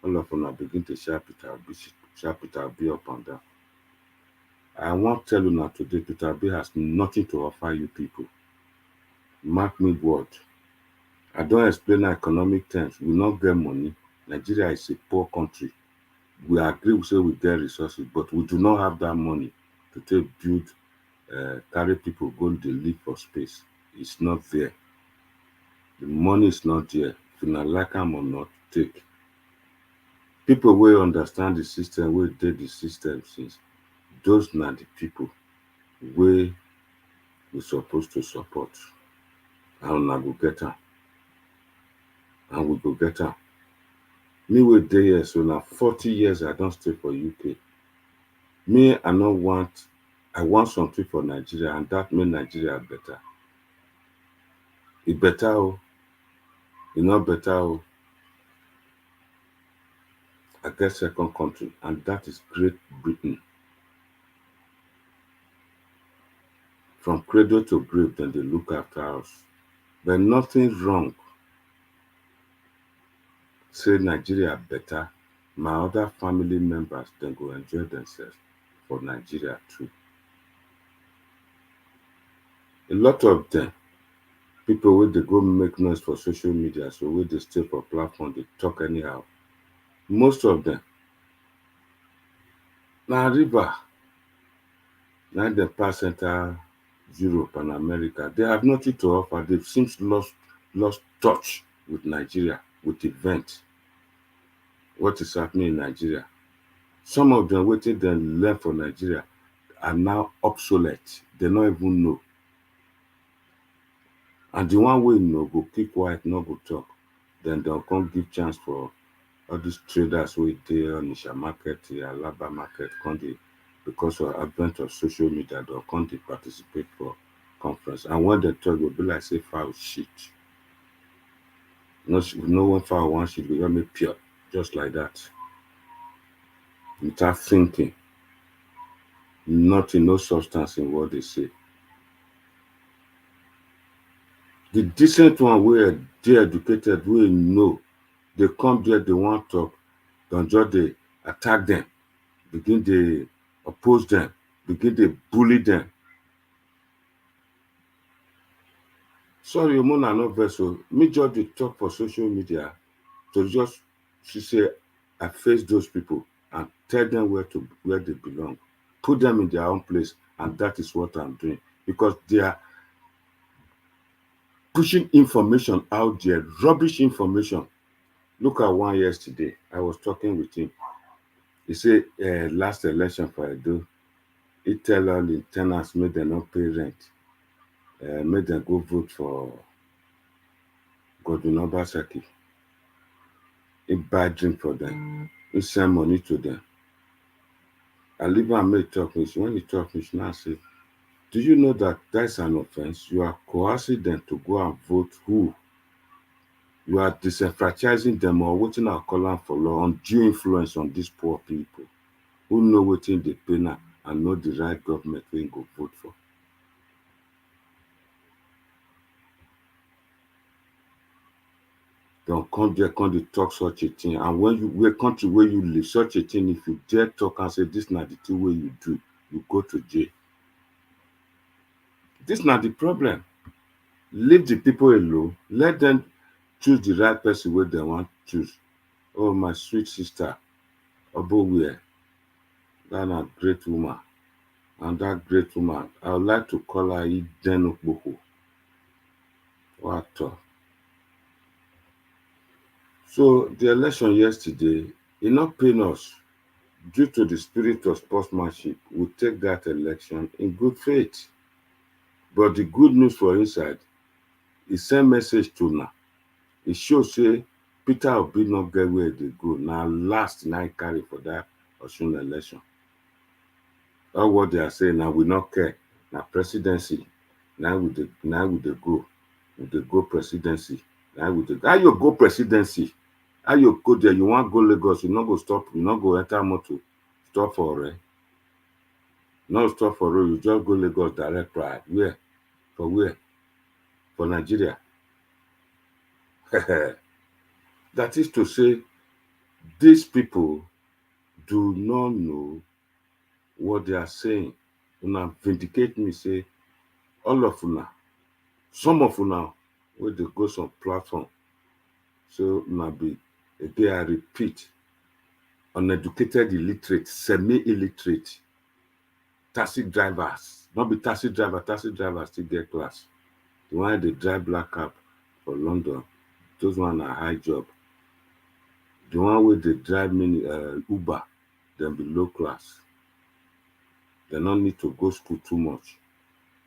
All of una begin to shout Peter Obi up and down. I wan tell una today, Peter Obi has nothing to offer you people. Mark me word. I don explain economic terms. We no get money. Nigeria is a poor country. We agree say we get resources, but we do not have that money to take build, carry people go dey live for space. It's not there. The money is not there. If you not like am or not, take. People wey understand the system, wey dey the system since, those na the people wey we supposed to support. And una go get am. And we go get am. Me wey dey here, so na 40 years I don stay for UK. Me, I want something for Nigeria, and that make Nigeria better. E better o. E no better o. I get second country, and that is Great Britain. From cradle to grave, dem dey look after us. But nothing wrong say Nigeria better. My other family members, dem go enjoy themselves for Nigeria too. A lot of them, people wey dey go make noise for social media, so wey dey stay for platform, dey talk anyhow. Most of them na river na dem pass enter Europe and America. They have nothing to offer. They seems lost touch with Nigeria, with event. What is happening in Nigeria? Some of them wetin dem learn for Nigeria are now obsolete. They no even know. And the one wey know go keep quiet, no go talk. Then they'll come give chance for all these traders wey dey Onitsha market, Alaba market, come dey, because of advent of social media, they'll come dey participate for conference. And when they talk, go be like say fowl shit. No one fowl wan shit, go just make pure, just like that. Without thinking. Nothing, no substance in what they say. The decent one wey dey educated, wey know, they come there, they want talk, don't just dey attack them, begin dey oppose them, begin dey bully them. Sorry, Mona no vex o. Me just dey talk for social media to just see say I face those people and tell them where they belong, put them in their own place, and that is what I'm doing, because they are pushing information out there, rubbish information. Look at one yesterday. I was talking with him. He said last election for Edo, he tell all the tenants make them not pay rent, make them go vote for Godwin Obaseki. He buy drink for them. He send money to them. I leave am make talk finish. When he talk finish, now say, do you know that that's an offense? You are coercing them to go and vote who? You are disenfranchising them, or wetin I call am for law, undue influence on these poor people who know wetin dey pay now and know the right government wey go vote for. don't come there, come to talk such a thing. And when you where country where you live, such a thing, if you dare talk and say this not the thing way you do, you go to jail. This not the problem. Leave the people alone. Let them choose the right person where they want to choose. Oh, my sweet sister, Obowere, that a great woman. And that great woman, I would like to call her Iden Okpoko. What? So the election yesterday, it not pain us. Due to the spirit of sportsmanship, we take that election in good faith. But the good news for inside, e send message to now. E show say Peter Obi not get where they go. Now last night carry for that Osun election. All what they are saying now we not care. Now presidency. Now we dey go presidency. Now we dey how you go presidency? How you go there? You want go Lagos, you not go stop, you not go enter motor, stop for no stop for road, you just go Lagos direct ride. Where? For where? For Nigeria. That is to say, these people do not know what they are saying. Una vindicate me, say, all of una, some of una, where they go some platform. So una be, again, I repeat, uneducated illiterate, semi-illiterate, taxi drivers, not be taxi drivers still get class. The one they drive black cab for London, those one are high job. The one where they drive mini Uber, them be low class. They don't need to go school too much.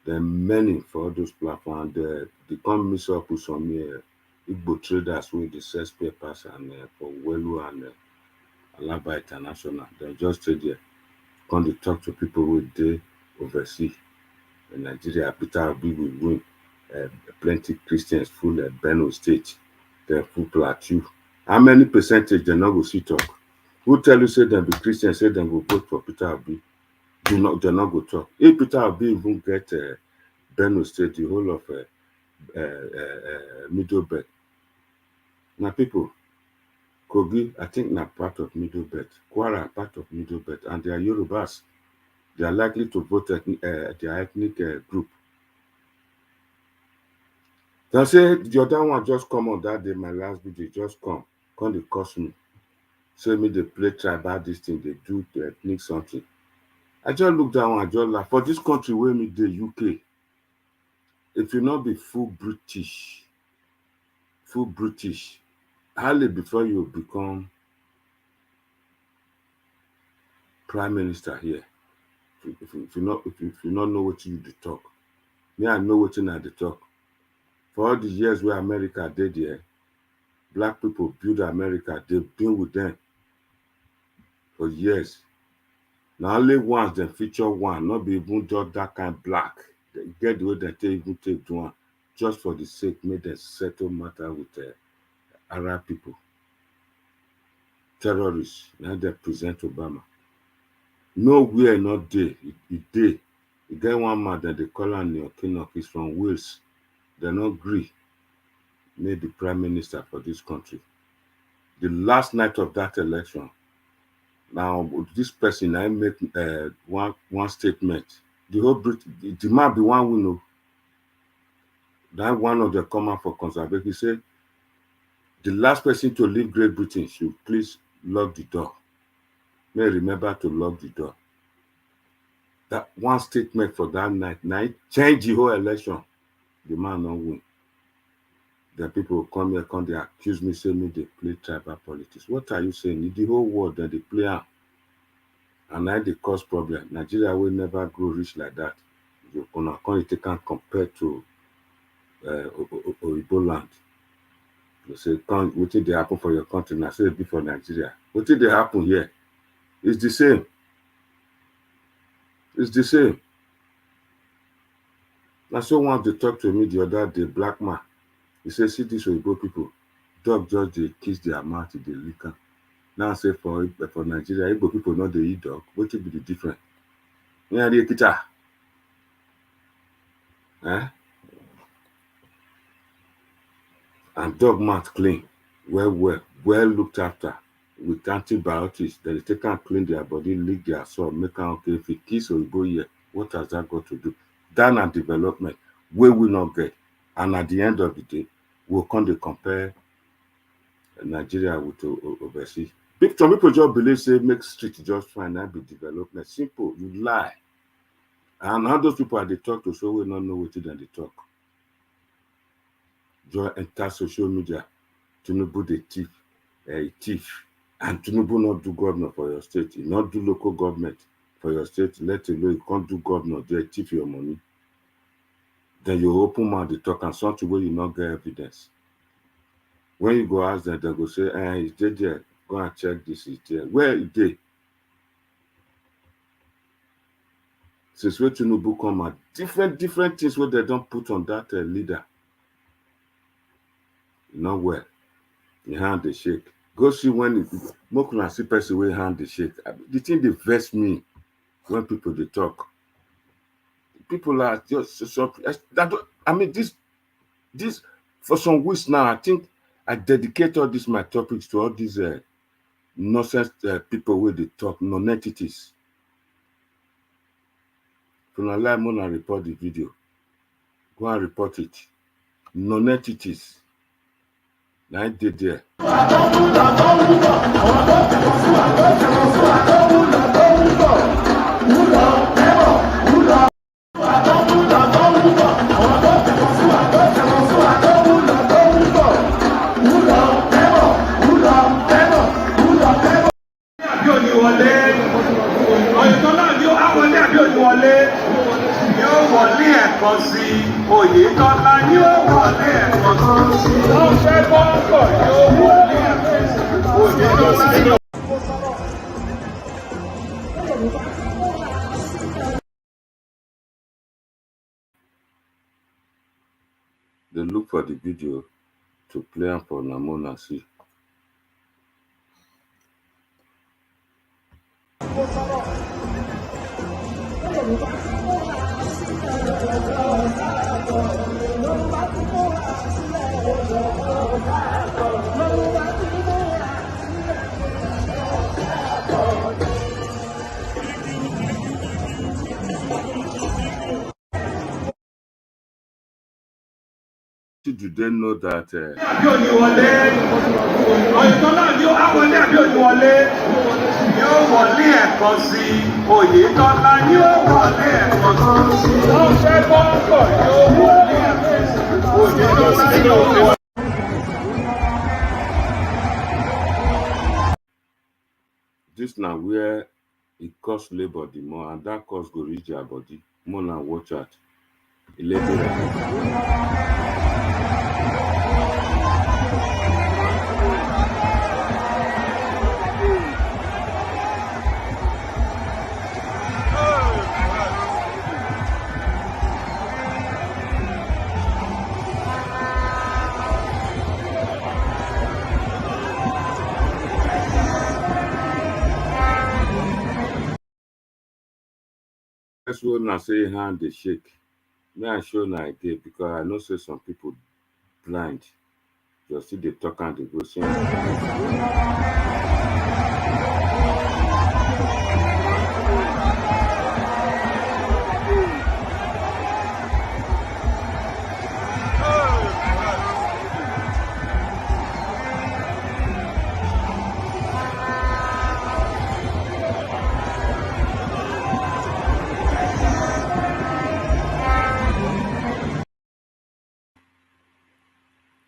There are many for all those platforms. They come mix up with some Igbo traders with the sales papers and for Welu and Alaba International. They just trade there. Come to talk to people with they overseas. In Nigeria, Peter Obi will win. Plenty Christians full Benue State. They're full plateau. How many percentage they not go see talk? Who tell you say them be Christians, say them go vote for Peter Obi? They not go talk. If Peter Obi even get Benue State, the whole of Middle Belt. Now people, Kogi, I think not part of Middle Belt. Kwara part of Middle Belt, and they are Yorubas. They are likely to vote their ethnic group. They say the other one just come on that day, my last video, just come they cost me. Say me they play tribal this thing, they do the ethnic something. I just look down, I just laugh. For this country where me the UK, if you not be full British, hardly before you become prime minister here. If you not know what you to talk, me I know what I to talk. For all the years where America did here, black people build America. They've been with them for years. Now only once they feature one, not be even just that kind black. They get the way they take one, just for the sake made them settle matter with Arab people. Terrorists. Now they present Obama. Nowhere not there. It day. You get one man that they call on Neokinok, he's from Wales. They not agree. Made the prime minister for this country. The last night of that election, now this person I make one statement. The whole the man be one we know. That one of the common for conservative. He said the last person to leave Great Britain should please lock the door. May remember to lock the door. That one statement for that night changed the whole election. The man not win. The people come here, they accuse me, say me they play tribal politics. What are you saying? In the whole world that they play out. And now they cause problem. Nigeria will never grow rich like that. You can compare to Oibo land. You say, what did they happen for your country? Now say it be for Nigeria. What did they happen here? It's the same. It's the same. Now someone they talk to me the other day, black man. He said, see this Oibo people, dog just they kiss their mouth, they lick am. Now say for Nigeria, Igbo people not they eat dog. What will be the difference? Yeah, they kita. And dog mouth clean. well looked after with antibiotics, then they take and clean their body, lick their soul, make them okay. If it kills or go here, what has that got to do? That and development, we will not get. And at the end of the day, we'll come to compare Nigeria with overseas. Some people just believe say make street just fine, that be development. Simple, you lie. And all those people they talk to so we not know what they talk. Just enter social media, Tinubu the thief, and Tinubu not do governor for your state, you not do local government for your state, let alone you can't do governor, they thief your money. Then you open mouth they talk and something where you not get evidence. When you go ask them, they go say, it's there. Go and check this, is there. Where is they? Since when Tinubu come out, different things where they don't put on that leader. Not well. The hand they shake. Go see when Mokuna see person where hand they shake. The thing they vex me when people they talk. People are just so I mean this for some weeks now. I think I dedicate all these my topics to all these nonsense people where they talk non-entities. If you not like more and report the video, go and report it. Non-entities. Now I did there. They look for the video to play for Namona see. Do they know that this now where it costs labor the more, and that cost go reach their body more than watch out. That's what I say hand they shake. May I show now again because I know say some people blind. Just see they talk and they go see.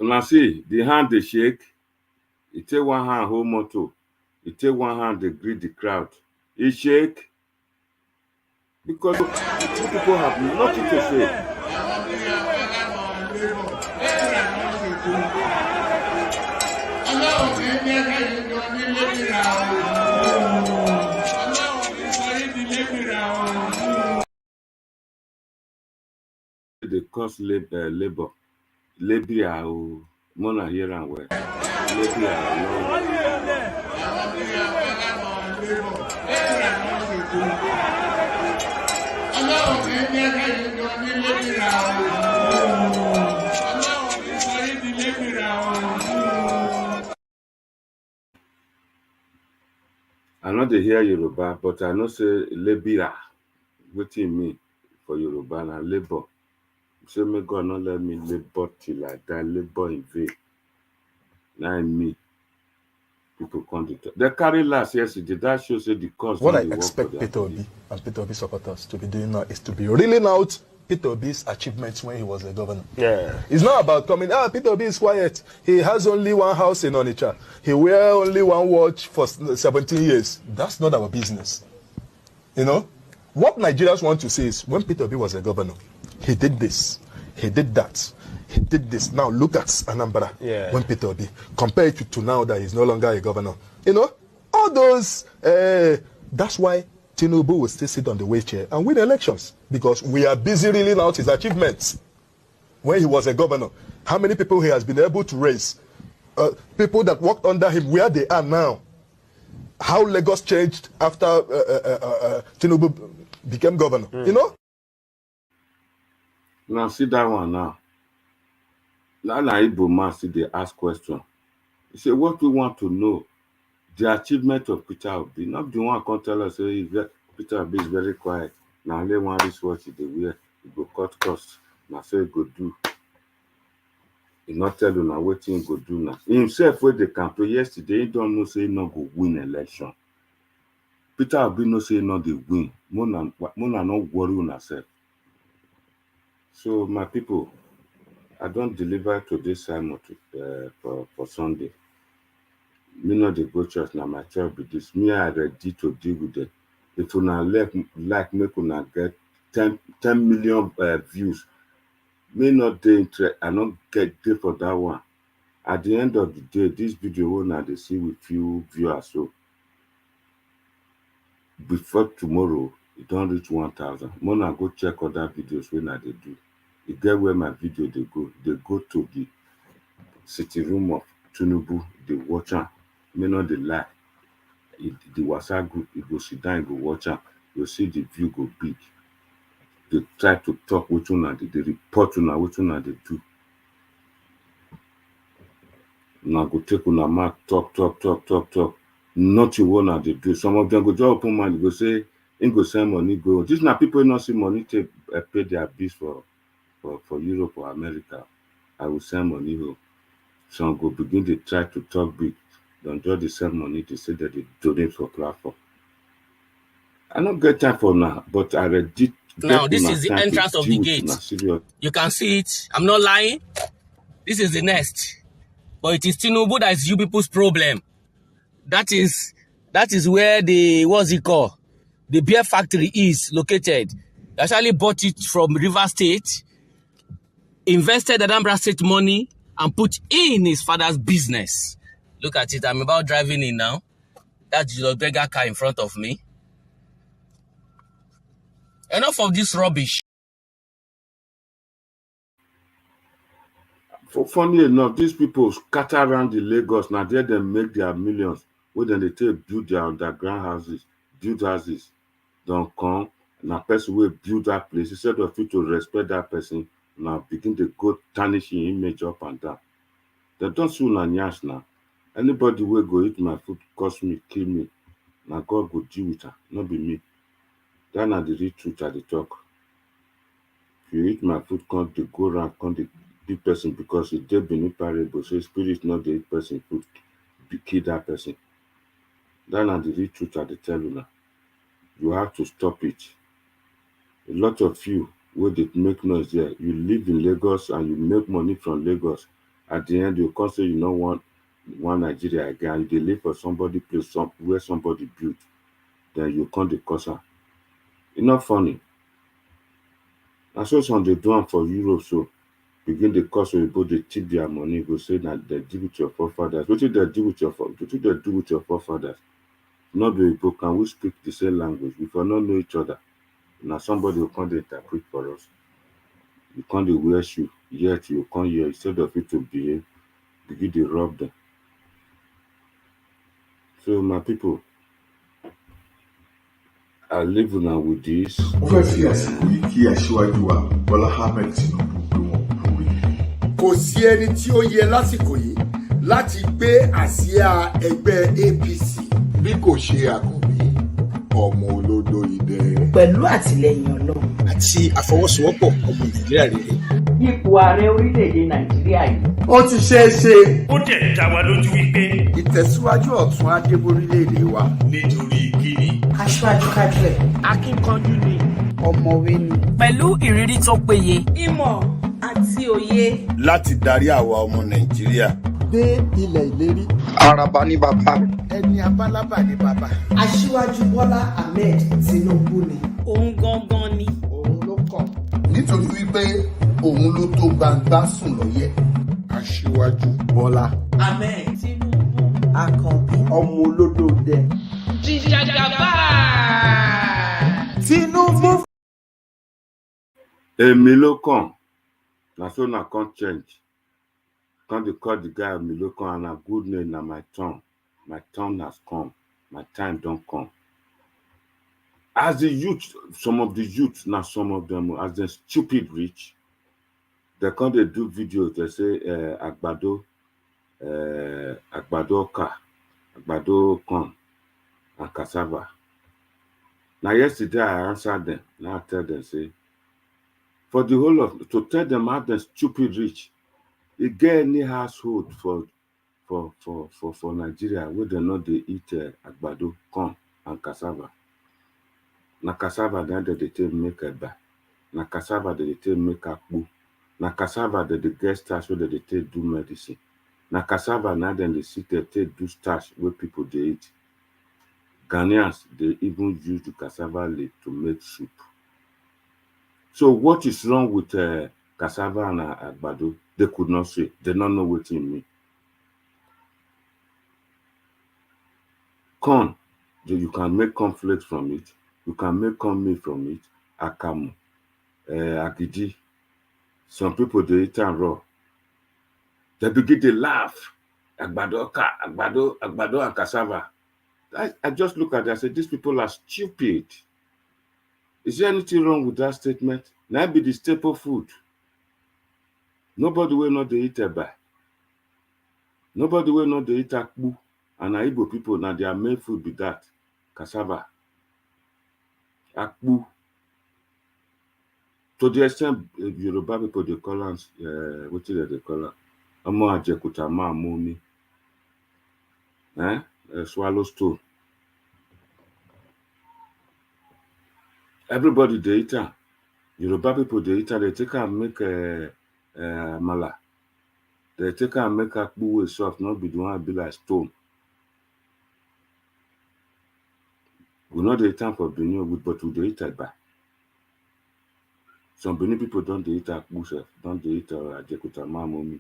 Now see the hand they shake, it take one hand hold motor, it take one hand they greet the crowd. It shake because people have nothing to say. They cause labor. Labia o mona here and where. Labia I know they hear Yoruba, but I know say lebira, wetin mean for Yoruba and labor. So may God not let me labor till I die, labor in vain. Now me, people come to talk. They carry last yesterday. That shows that the cost What I don't dey work for expect their Peter body. Obi and Peter Obi supporters to be doing now is to be reeling out Peter Obi's achievements when he was a governor. Yeah. It's not about coming, Peter Obi is quiet. He has only one house in Onitsha. He wear only one watch for 17 years. That's not our business. You know? What Nigerians want to say is, when Peter Obi was a governor, he did this, he did that, he did this. Now look at Anambra, when Peter Obi, compare it to now that he's no longer a governor. You know? All those, that's why Tinubu will still sit on the wheelchair and win elections, because we are busy reeling out his achievements. When he was a governor, how many people he has been able to raise, people that worked under him, where they are now, how Lagos changed after Tinubu became governor, you know? Now see that one now. Now Igbo man see they ask question. He say, what we want to know, the achievement of Peter Obi, not the one can tell us say Peter Obi is very quiet. Now only one wristwatch they wear, he go cut costs. Now say he go do. He not tell you now what he go do now. Himself where the campaign yesterday, he don't know say he not go win election. Peter Obi no say he not the win. Mona not worry on herself. So my people, I don't deliver today's sermon for Sunday. Me not the go church now. My church be this. Me I ready to deal with it. If una like make una get 10 million views, me not the interest. I not get there for that one. At the end of the day, this video will not they see with few viewers. So before tomorrow, it don't reach 1,000. Mona go check other videos when I they do. You get where my video they go. They go to the sitting room of Tinubu. They watch am. May not they lie. The WhatsApp group, you go sit down, you go watch am. You see the view go big. They try to talk with una. They report una what una they do. Now go take una mouth talk. Nothing wanna they do. Some of them go just open mind. Go say, ain't go send money go. This now people not see money to pay their bills for Europe or America. I will send money home. Some go begin to try to talk big. Don't just send money to say that they donate for platform. I don't get time for now, but I ready. Now this is the entrance of the gate. You can see it. I'm not lying. This is the nest. But it is Tinubu that is you people's problem. That is where the, what's it called? The beer factory is located. He actually bought it from River State, invested Anambra State money, and put in his father's business. Look at it. I'm about driving in now. That's the beggar car in front of me. Enough of this rubbish. Funny enough, these people scatter around the Lagos. Now there they make their millions. Where then they take build their underground houses, build houses. Don't come. Now person will build that place. Instead of you to respect that person, now begin to go tarnishing image up and down. They don't soon and yash now. Anybody will go eat my food, cost me, kill me. Now God go deal with her, not be me. That's not the real truth at the talk. If you eat my food, come to go around, come the big person, because it did be parable. So spirit not the person food, kill that person. That's not the real truth at the tell you now. You have to stop it. A lot of you where they make noise there, you live in Lagos and you make money from Lagos. At the end, you can say you don't want one Nigeria again. They live for somebody place where somebody built. Then you can't cause her. It's not funny. I saw some they do for Europe, so begin the cost of people, they tip their money, go say that they do with your forefathers. What did they do with your forefathers? Not be people, can we speak the same language? We cannot know each other. Now somebody will come to interpret for us. You can't wear shoe, yet you can't hear, instead of it to behave, begin to rob them. So my people, I live now with this. Kò sí ẹni tí ó yẹ lásìkò yìí láti gbé àsíá ẹgbẹ́ APC bí kò ṣe Àkànbí ọmọ olódò idẹ. Pẹ̀lú àtìlẹ́yìn Ọlọ́run àti àfọwọ́sowọ́pọ̀ ọmọ Nàìjíríà rere. ipò ààrẹ orílẹ̀-èdè Nàìjíríà yìí. Ó ti ṣeé ṣe. Ó dẹ̀ dá wa lójú wípé Ìtẹ̀síwájú ọ̀tún á dé bórílẹ̀-èdè wa. nítorí kíni. Aṣáájú kájú ẹ̀. Akíkanjú ni. Ọ̀mọ̀wé ni. Pẹ̀lú ìrírí tó péye. Ìmọ̀ àti òye. Láti darí àwa ọmọ Nàìjíríà dé ilẹ̀ ìlérí. Araba ní bàbá. ẹni abálábà ní bàbá. Aṣíwájú Bọ́lá Ahmed Tinubu ni. Òun gangan ni. Òun ló kàn. Nítorí wípé òun ló tó gbangba sùn lọ́yẹ̀. Aṣíwájú Bọ́lá Ahmed Tinubu. Àkànbí. ọmọ olódò dẹ. Jìjàgàbá. Tinubu. Èmi ló kàn. Na so na come change. Come dey call the guy Èmi ló kàn, and na good name na my turn. My turn has come. My time don come. As the youth, some of the youth, na some of them, as dem stupid rich, they come dey do video, they say àgbàdo ọkà, àgbàdo corn and cassava. Na yesterday I answer them. Now I tell them say, for the whole of, to tell them how dem stupid rich, e get any household for Nigeria wey dem no dey eat àgbàdo, corn and cassava. Na cassava dem dey take make eba. Na cassava dem dey take make akpu. Na cassava dem dey get starch wey dem dey take do medicine. Na cassava na dem dey sit there take do starch wey people dey eat. Ghanaians dey even use the cassava leaf to make soup. So what is wrong with cassava and àgbàdo? They could not say. They don't know what it mean. Corn, you can make cornflakes from it. You can make cornmeal from it. Akamu, agidi. Some people they eat am raw. They begin to laugh. Àgbàdo and cassava. I just look at it and say, these people are stupid. Is there anything wrong with that statement? Now be the staple food. Nobody will not dey eat eba. Nobody will not dey eat akpu. And Igbo people, now their main food be that. Cassava. Akpu. To the extent Yoruba people they call us, what is they call it? Omo ajekuta ma momi. Swallow stone. Everybody they eat am. Yoruba people they eat am. They take am make mala. They take am make akpu wey soft, not be the one be like stone. We know dey eat am for Benin, but we dey eat eba. Some Benin people don't dey eat akpu sef, don't dey eat ajekuta ma momi.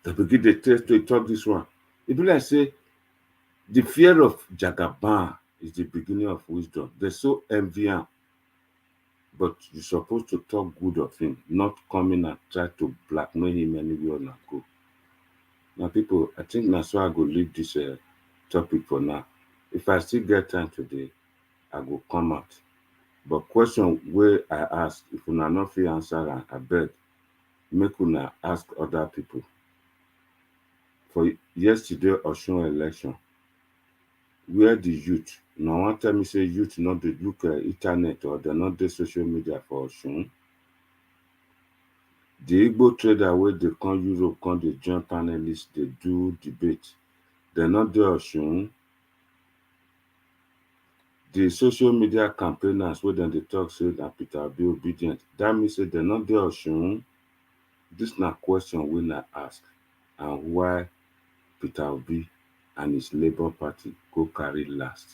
They begin dey taste to talk this one. E be like say the fear of Jagaban is the beginning of wisdom. They so envy am. But you're supposed to talk good of him, not come in and try to blackmail him anywhere on go. Now, people, I think that's why I go leave this topic for now. If I still get time today, I go come out. But question where I ask, if una not fit answer, I beg, make una ask other people. For yesterday Osun election, where the youth, now one time me say youth not dey look internet or they not dey social media for Osun. The Igbo trader where they come Europe, come they join panelists, they do debate. They not dey Osun. The social media campaigners where then they talk say that Peter be obedient. That means say they not dey Osun. This na question we na ask, and why Peter Obi and his Labour Party go carry last.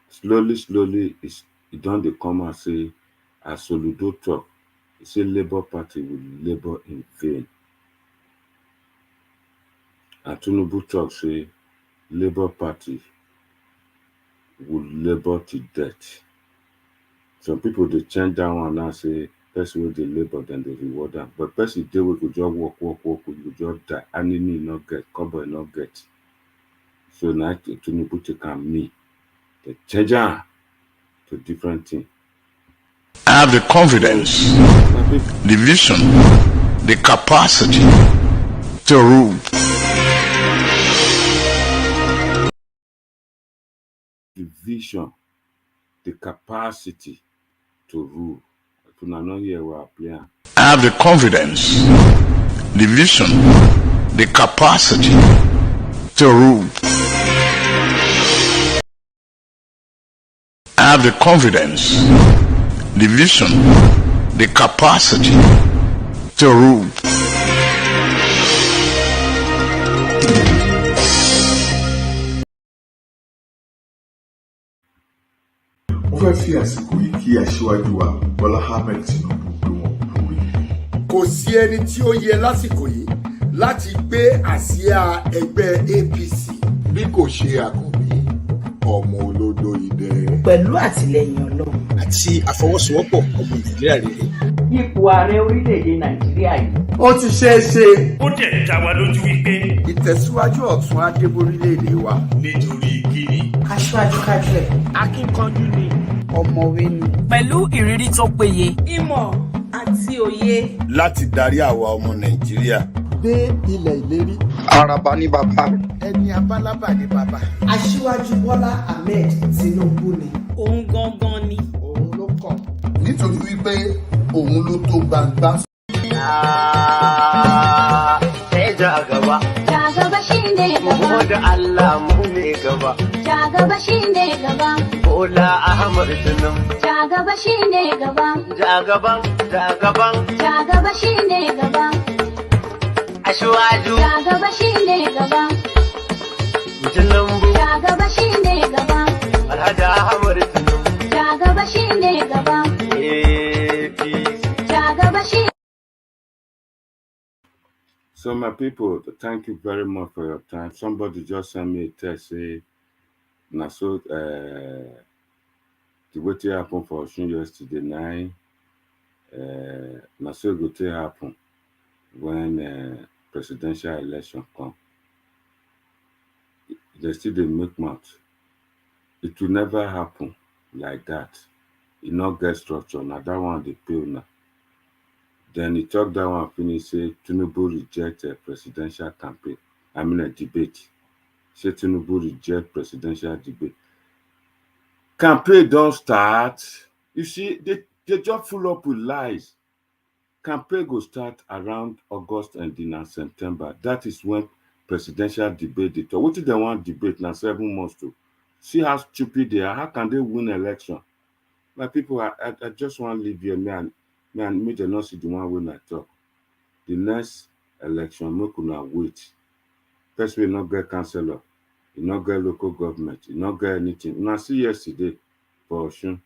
Slowly, it don dey come and say, as Soludo talk, he say Labour Party will labour in vain. And Tinubu talk say Labour Party will labour to death. Some people they change that one and say person wey dey labour then they reward them. But person dey wey go just work, we go just die. Enemy not get, cover not get. So now Tinubu take am me. They change am to different thing. I have the confidence, the vision, the capacity to rule. The vision, the capacity to rule. If you not hear what I'm playing. I have the confidence, the vision, the capacity to rule. I have the confidence, the vision, the capacity to rule. Mo fẹ́ fi àsìkò yìí kí aṣíwájú wa Bọ́lá Ahmed Tinubu pé wọ́n kú oríire. Kò sí ẹni tí ó yẹ lásìkò yìí láti gbé àsíá ẹgbẹ́ APC bí kò ṣe Àkànbí ọmọ olódò idẹ. Pẹ̀lú àtìlẹyìn Ọlọ́run àti àfọwọ́sowọ́pọ̀ ọmọ Nàìjíríà rere. ipò ààrẹ orílẹ̀-èdè Nàìjíríà yìí. Ó ti ṣeé ṣe. Ó dẹ̀ dá wa lójú wípé Ìtẹ̀síwájú ọ̀tún á dé borílẹ̀-èdè wa. nítorí kíni. Aṣáájú kájú ẹ̀. Akíkanjú ni. Ọ̀mọ̀wé ni. Pẹ̀lú ìrírí tó péye. Ìmọ̀ àti òye. Láti darí àwa ọmọ Nàìjíríà dé ilẹ̀ ìlérí. Araba ní bàbá. ẹni abálábà ní bàbá. Aṣíwájú Bọ́lá Ahmed Tinubu ni. Òun gangan ni. Òun ló kàn. nítorí wípé òun ló tó gbangba. Jagaba shine gaba. Da Allah mu ne gaba. Jagaba shine gaba. Bola Ahmad Tinubu. Jagaba shine gaba. Jagaba shine gaba. Ashwaju. Jagaba shine gaba. Tinubu. Jagaba shine gaba. Alhaji Ahmad Tinubu. Jagaba shine gaba. Jagaba shine. So my people, thank you very much for your time. Somebody just sent me a text say, "Na so the way it happened for Osun yesterday night, na so it go take happen when presidential election come. They still dey make mouth. It will never happen like that. E no get structure. Na that one dey pay una." Then he talk that one finish, say Tinubu reject a presidential campaign. I mean a debate. Say Tinubu reject presidential debate. Campaign don't start. You see, they just full up with lies. Campaign go start around August and then September. That is when presidential debate they talk. What did they want debate now 7 months to? See how stupid they are. How can they win election? My people, I just want to leave here, man, me they not see the one when I talk. The next election, no could not wait. First, we not get councillor, you not get local government, you not get anything. Now see yesterday for Osun.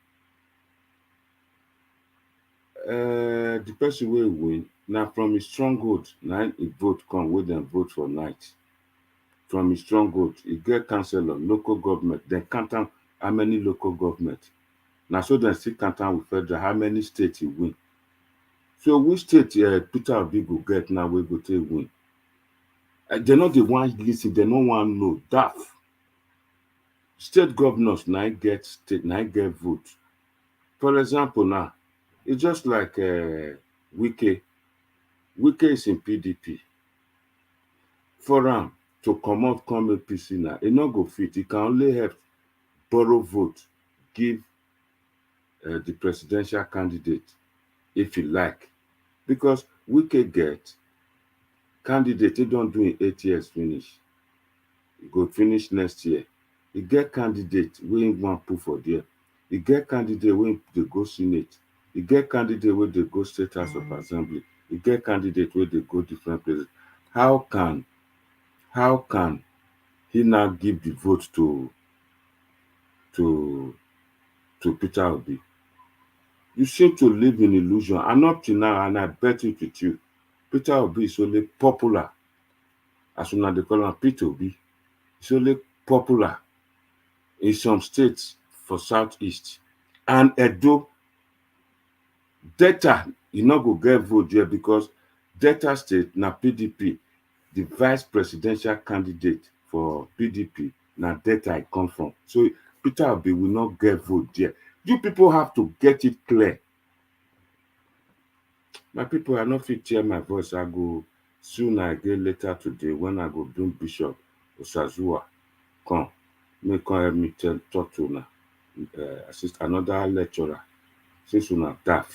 The person will win. Now from his stronghold, now he vote come with them vote for night. From his stronghold, he get councillor, local government, then count down how many local government. Now so then still count down with federal how many states he win. So which state Peter Obi go get now we go take win? They're not the ones listen, they don't want to know that. State governors now get state, now get vote. For example, now, it's just like Wike. Wike is in PDP. For him to come out, come APC now, it not go fit. He can only help borrow vote, give the presidential candidate if you like. Because Wike get candidate, they don't do in 8 years finish. He go finish next year. He get candidate we want put for there. He get candidate when they go Senate. He get candidate where they go State House of Assembly. He get candidate where they go different places. How can he now give the vote to Peter Obi? You seem to live in illusion. And up to now, and I bet it with you, Peter Obi is only popular. As soon as they call him Peter Obi, it's only popular in some states for Southeast. And Edo, Delta, you not go get vote there because Delta State, na PDP, the vice presidential candidate for PDP, na Delta I come from. So Peter Obi will not get vote there. You people have to get it clear. My people, I not fit hear my voice. I go soon again later today when I go bring Bishop Osazua come. May come help me talk to una. Assist another lecturer. Since una daft.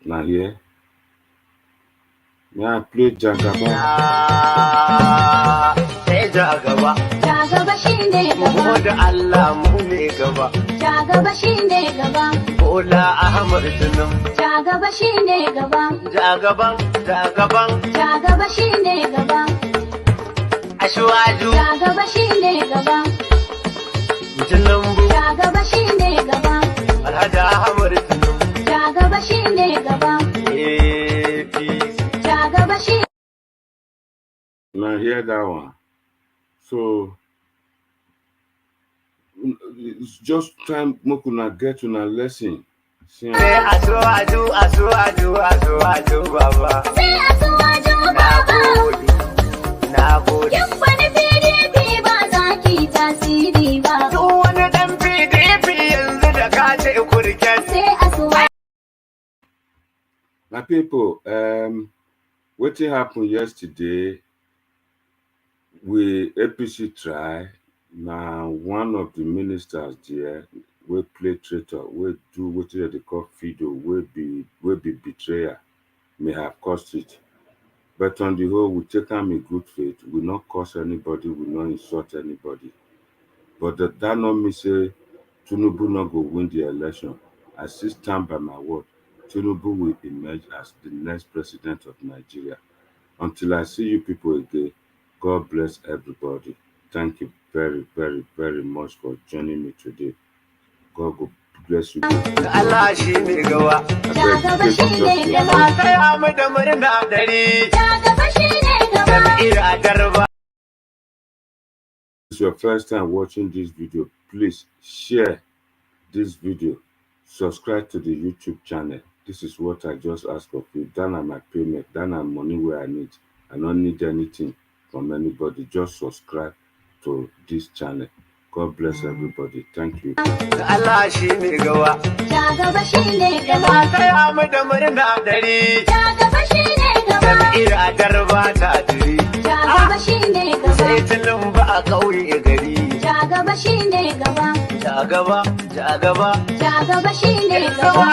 Now here. May I play Jagaba? Hey Jagaba. Jagaba shine gaba. Da Allah mu ne gaba. Jagaba shine gaba. Bola Ahmad Tunum. Jagaba shine gaba. Jagaban. Jagaba shine gaba. Ashwaju. Jagaba shine gaba. Tunumbu. Jagaba shine gaba. Alhaji Ahmad Tunum. Jagaba shine gaba. Jagaba shine. Now hear that one. So it's just time Mokuna get to a lesson. Say Asuaju, Baba. Say Asuaju, Baba. Nagode. Kin wani PDP ba za ki tasiri ba. Duk wani dan PDP yanzu da ka ce kurken. Sai Asuaju. My people, what happened yesterday? We APC try. Now one of the ministers there will play traitor, will do what they call fido, will be betrayer, may have caused it. But on the whole, we take them in good faith, will not curse anybody, will not insult anybody. But that not mean say Tinubu not go win the election. I still stand by my word. Tinubu will emerge as the next president of Nigeria. Until I see you people again, God bless everybody. Thank you very, very, very much for joining me today. God will bless you. Allah shi ne gawa. Jagaba shi ne gaba. Kai mu da murna dare. Jagaba shi ne gaba. Ira garba. If it's your first time watching this video, please share this video. Subscribe to the YouTube channel. This is what I just ask of you. That are my payment. That are money where I need. I don't need anything from anybody. Just subscribe to this channel. God bless everybody. Thank you. Allah shi ne gawa. Jagaba shi ne gaba. Kai mu da murna dare. Jagaba shi ne gaba. Ira garba ta dare. Jagaba shi ne gaba. Sai tulun ba a kauye gari. Jagaba shi ne gaba. Jagaba shi ne gaba.